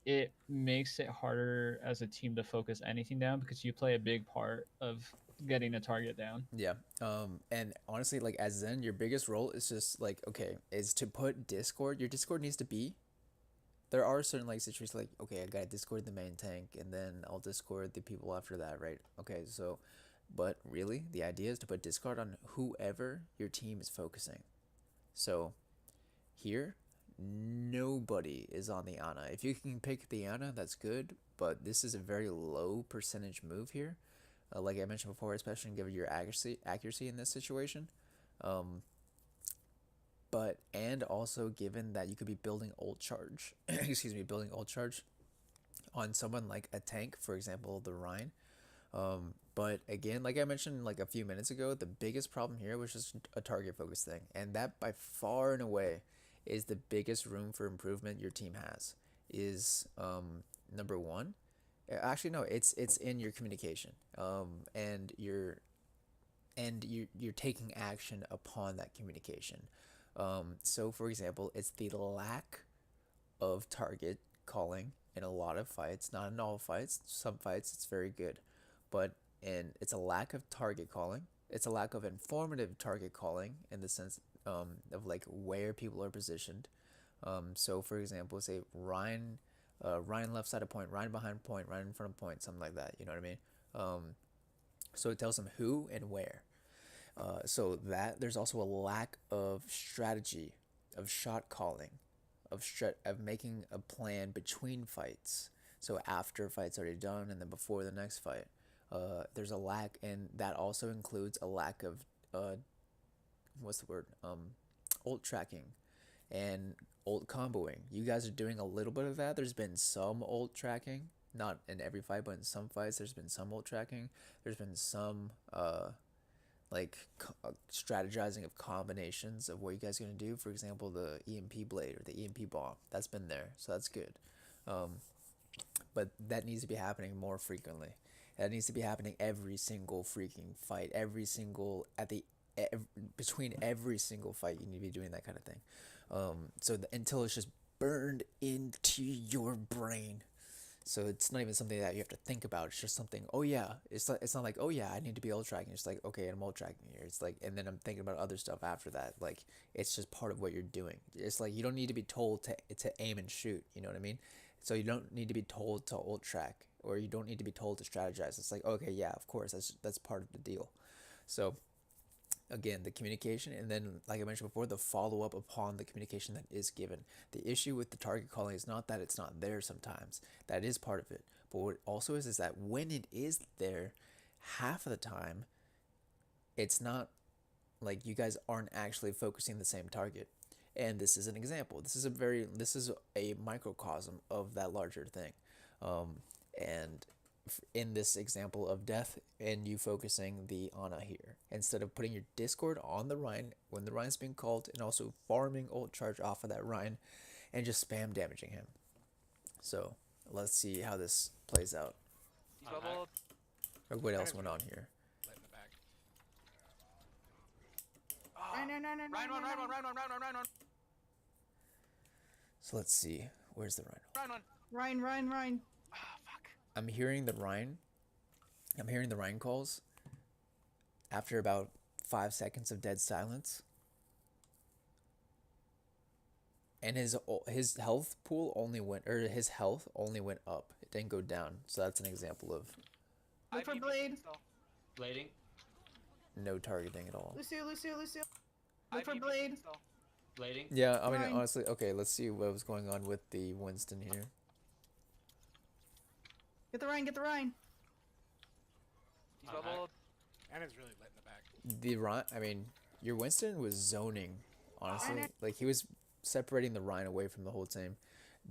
it makes it harder as a team to focus anything down because you play a big part of getting a target down. Yeah. And honestly, like as Zen, your biggest role is just like, okay, is to put Discord. Your Discord needs to be. There are certain like situations like, okay, I gotta Discord the main tank, and then I'll Discord the people after that, right? Okay, so, but really, the idea is to put Discord on whoever your team is focusing. So, here, nobody is on the Ana. If you can pick the Ana, that's good, but this is a very low percentage move here. Like I mentioned before, especially given your accuracy in this situation. But and also given that you could be building ult charge, excuse me, building ult charge on someone like a tank, for example, the Rhine. But again, like I mentioned like a few minutes ago, the biggest problem here was just a target focus thing, and that by far and away is the biggest room for improvement your team has. Is number one. Actually, no, it's in your communication, and you're taking action upon that communication. So for example, it's the lack of target calling in a lot of fights, not in all fights. Some fights it's very good, but it's a lack of target calling. It's a lack of informative target calling in the sense of like where people are positioned. So for example, say Ryan left side of point, Ryan behind point, Ryan in front of point, something like that. You know what I mean? So it tells them who and where. So that there's also a lack of strategy, of shot calling, of making a plan between fights. So after fight's already done and then before the next fight, there's a lack, and that also includes a lack of what's the word? Ult tracking and ult comboing. You guys are doing a little bit of that. There's been some ult tracking, not in every fight, but in some fights there's been some ult tracking. There's been some strategizing of combinations of what you guys are going to do. For example, the EMP blade or the EMP bomb, that's been there, so that's good. But that needs to be happening more frequently. That needs to be happening every single freaking fight, between every single fight you need to be doing that kind of thing. Until it's just burned into your brain. So it's not even something that you have to think about. It's just something, oh yeah, it's not like, oh yeah, I need to be ult tracking. It's like, okay, I'm ult tracking here. It's like, and then I'm thinking about other stuff after that. Like, it's just part of what you're doing. It's like, you don't need to be told to aim and shoot, you know what I mean? So you don't need to be told to ult track, or you don't need to be told to strategize. It's like, okay, yeah, of course, that's part of the deal. So again, the communication, and then like I mentioned before, the follow-up upon the communication that is given. The issue with the target calling is not that it's not there sometimes. That is part of it. But what also is that when it is there, half of the time, it's not like you guys aren't actually focusing the same target. And this is an example. This is a microcosm of that larger thing. And in this example of death and you focusing the Ana here, instead of putting your Discord on the Rhine when the Rhine's being called, and also farming ult charge off of that Rhine and just spam damaging him. So let's see how this plays out. Or what else went on here. Lit in the back. Ryan. So let's see. Where's the Rhine? Rhine. I'm hearing the Rhine calls after about 5 seconds of dead silence. And his health pool his health only went up. It didn't go down. So that's an example of Look for blade. Blading. no targeting at all. Lucio. Look for blade. Blading. Yeah, I mean, Rhine. honestly, okay, let's see what was going on with the Winston here. Get the Rhine. And it's really lit in the back. The Rhine, I mean, your Winston was zoning, honestly. Like, he was separating the Rhine away from the whole team.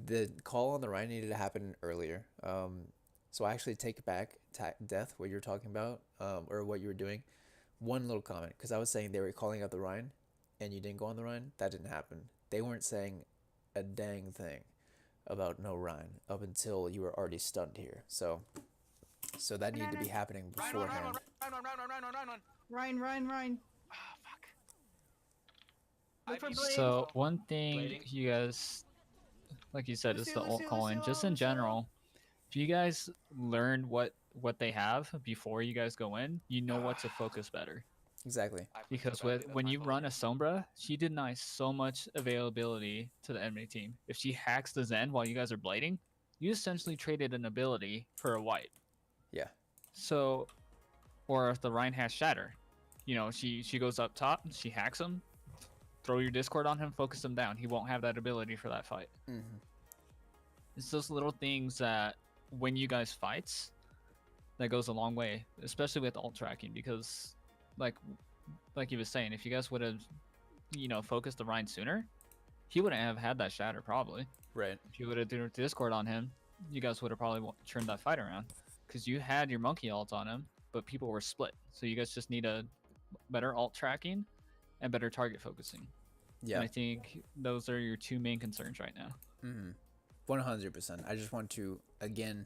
The call on the Rhine needed to happen earlier. So I actually take back Death, what you're talking about, or what you were doing. One little comment, because I was saying they were calling out the Rhine, and you didn't go on the Rhine, that didn't happen. They weren't saying a dang thing about no Rhine up until you were already stunned here. So that needed to be happening beforehand. Ryan. Ah, fuck. Look for mean, blades. So one thing Blading. you guys, like you said, is the Lucio, ult calling. Lucio, Just in Lucio. general, if you guys learn what they have before you guys go in, you know what to focus better. Exactly. I played so Because badly, with that's when my you fault run a again. Sombra, she denies so much availability to the enemy team. If she hacks the Zen while you guys are blading, you essentially traded an ability for a wipe. Yeah. So, or if the Rhine has Shatter, you know, she goes up top, she hacks him, throw your Discord on him, focus him down. He won't have that ability for that fight. Mm-hmm. It's those little things that when you guys fights, that goes a long way, especially with ult tracking, because like he was saying, if you guys would have, you know, focused the Rhine sooner, he wouldn't have had that Shatter probably. Right. If you would have done Discord on him, you guys would have probably turned that fight around, because you had your monkey ult on him, but people were split. So you guys just need a better ult tracking and better target focusing. Yeah. And I think those are your two main concerns right now. Mm-hmm. 100%. I just want to again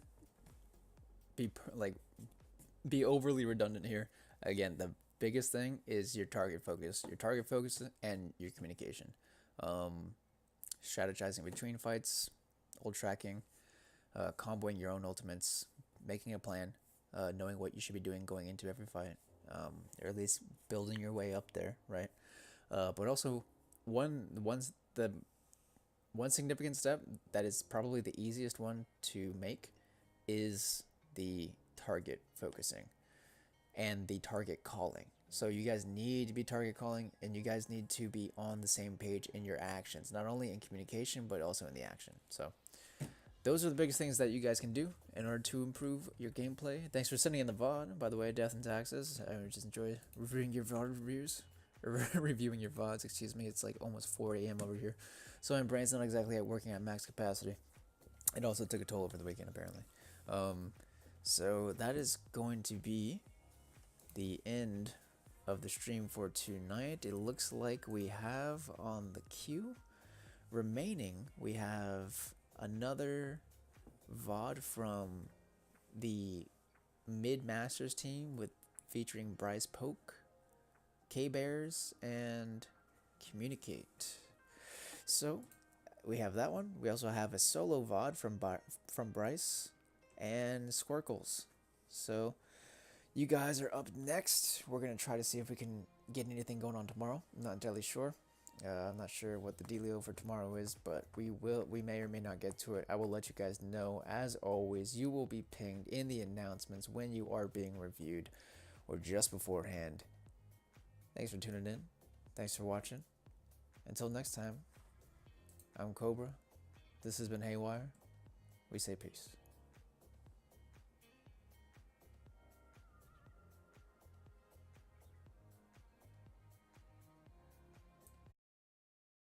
be overly redundant here. Again, the biggest thing is your target focus and your communication. Strategizing between fights, ult tracking, comboing your own ultimates, making a plan, knowing what you should be doing going into every fight, or at least building your way up there, right? But also one significant step that is probably the easiest one to make is the target focusing and the target calling. So you guys need to be target calling, and you guys need to be on the same page in your actions, not only in communication but also in the action. So those are the biggest things that you guys can do in order to improve your gameplay. Thanks for sending in the VOD, by the way, Death and Taxes. I just enjoy reviewing your VOD reviews. Reviewing your VODs, excuse me. It's like almost 4 a.m. over here, so my brain's not exactly at working at max capacity. It also took a toll over the weekend, apparently. So that is going to be the end of the stream for tonight. It looks like we have on the queue remaining, we have another VOD from the Mid Masters team with featuring Bryce Polk, K-Bears, and Communicate. So we have that one. We also have a solo VOD from Bryce and Squirkles. So you guys are up next. We're gonna try to see if we can get anything going on tomorrow. I'm not entirely sure. I'm not sure what the dealio for tomorrow is, but we may or may not get to it. I will let you guys know. As always, you will be pinged in the announcements when you are being reviewed or just beforehand. Thanks for tuning in. Thanks for watching. Until next time, I'm Cobra. This has been Haywire. We say peace.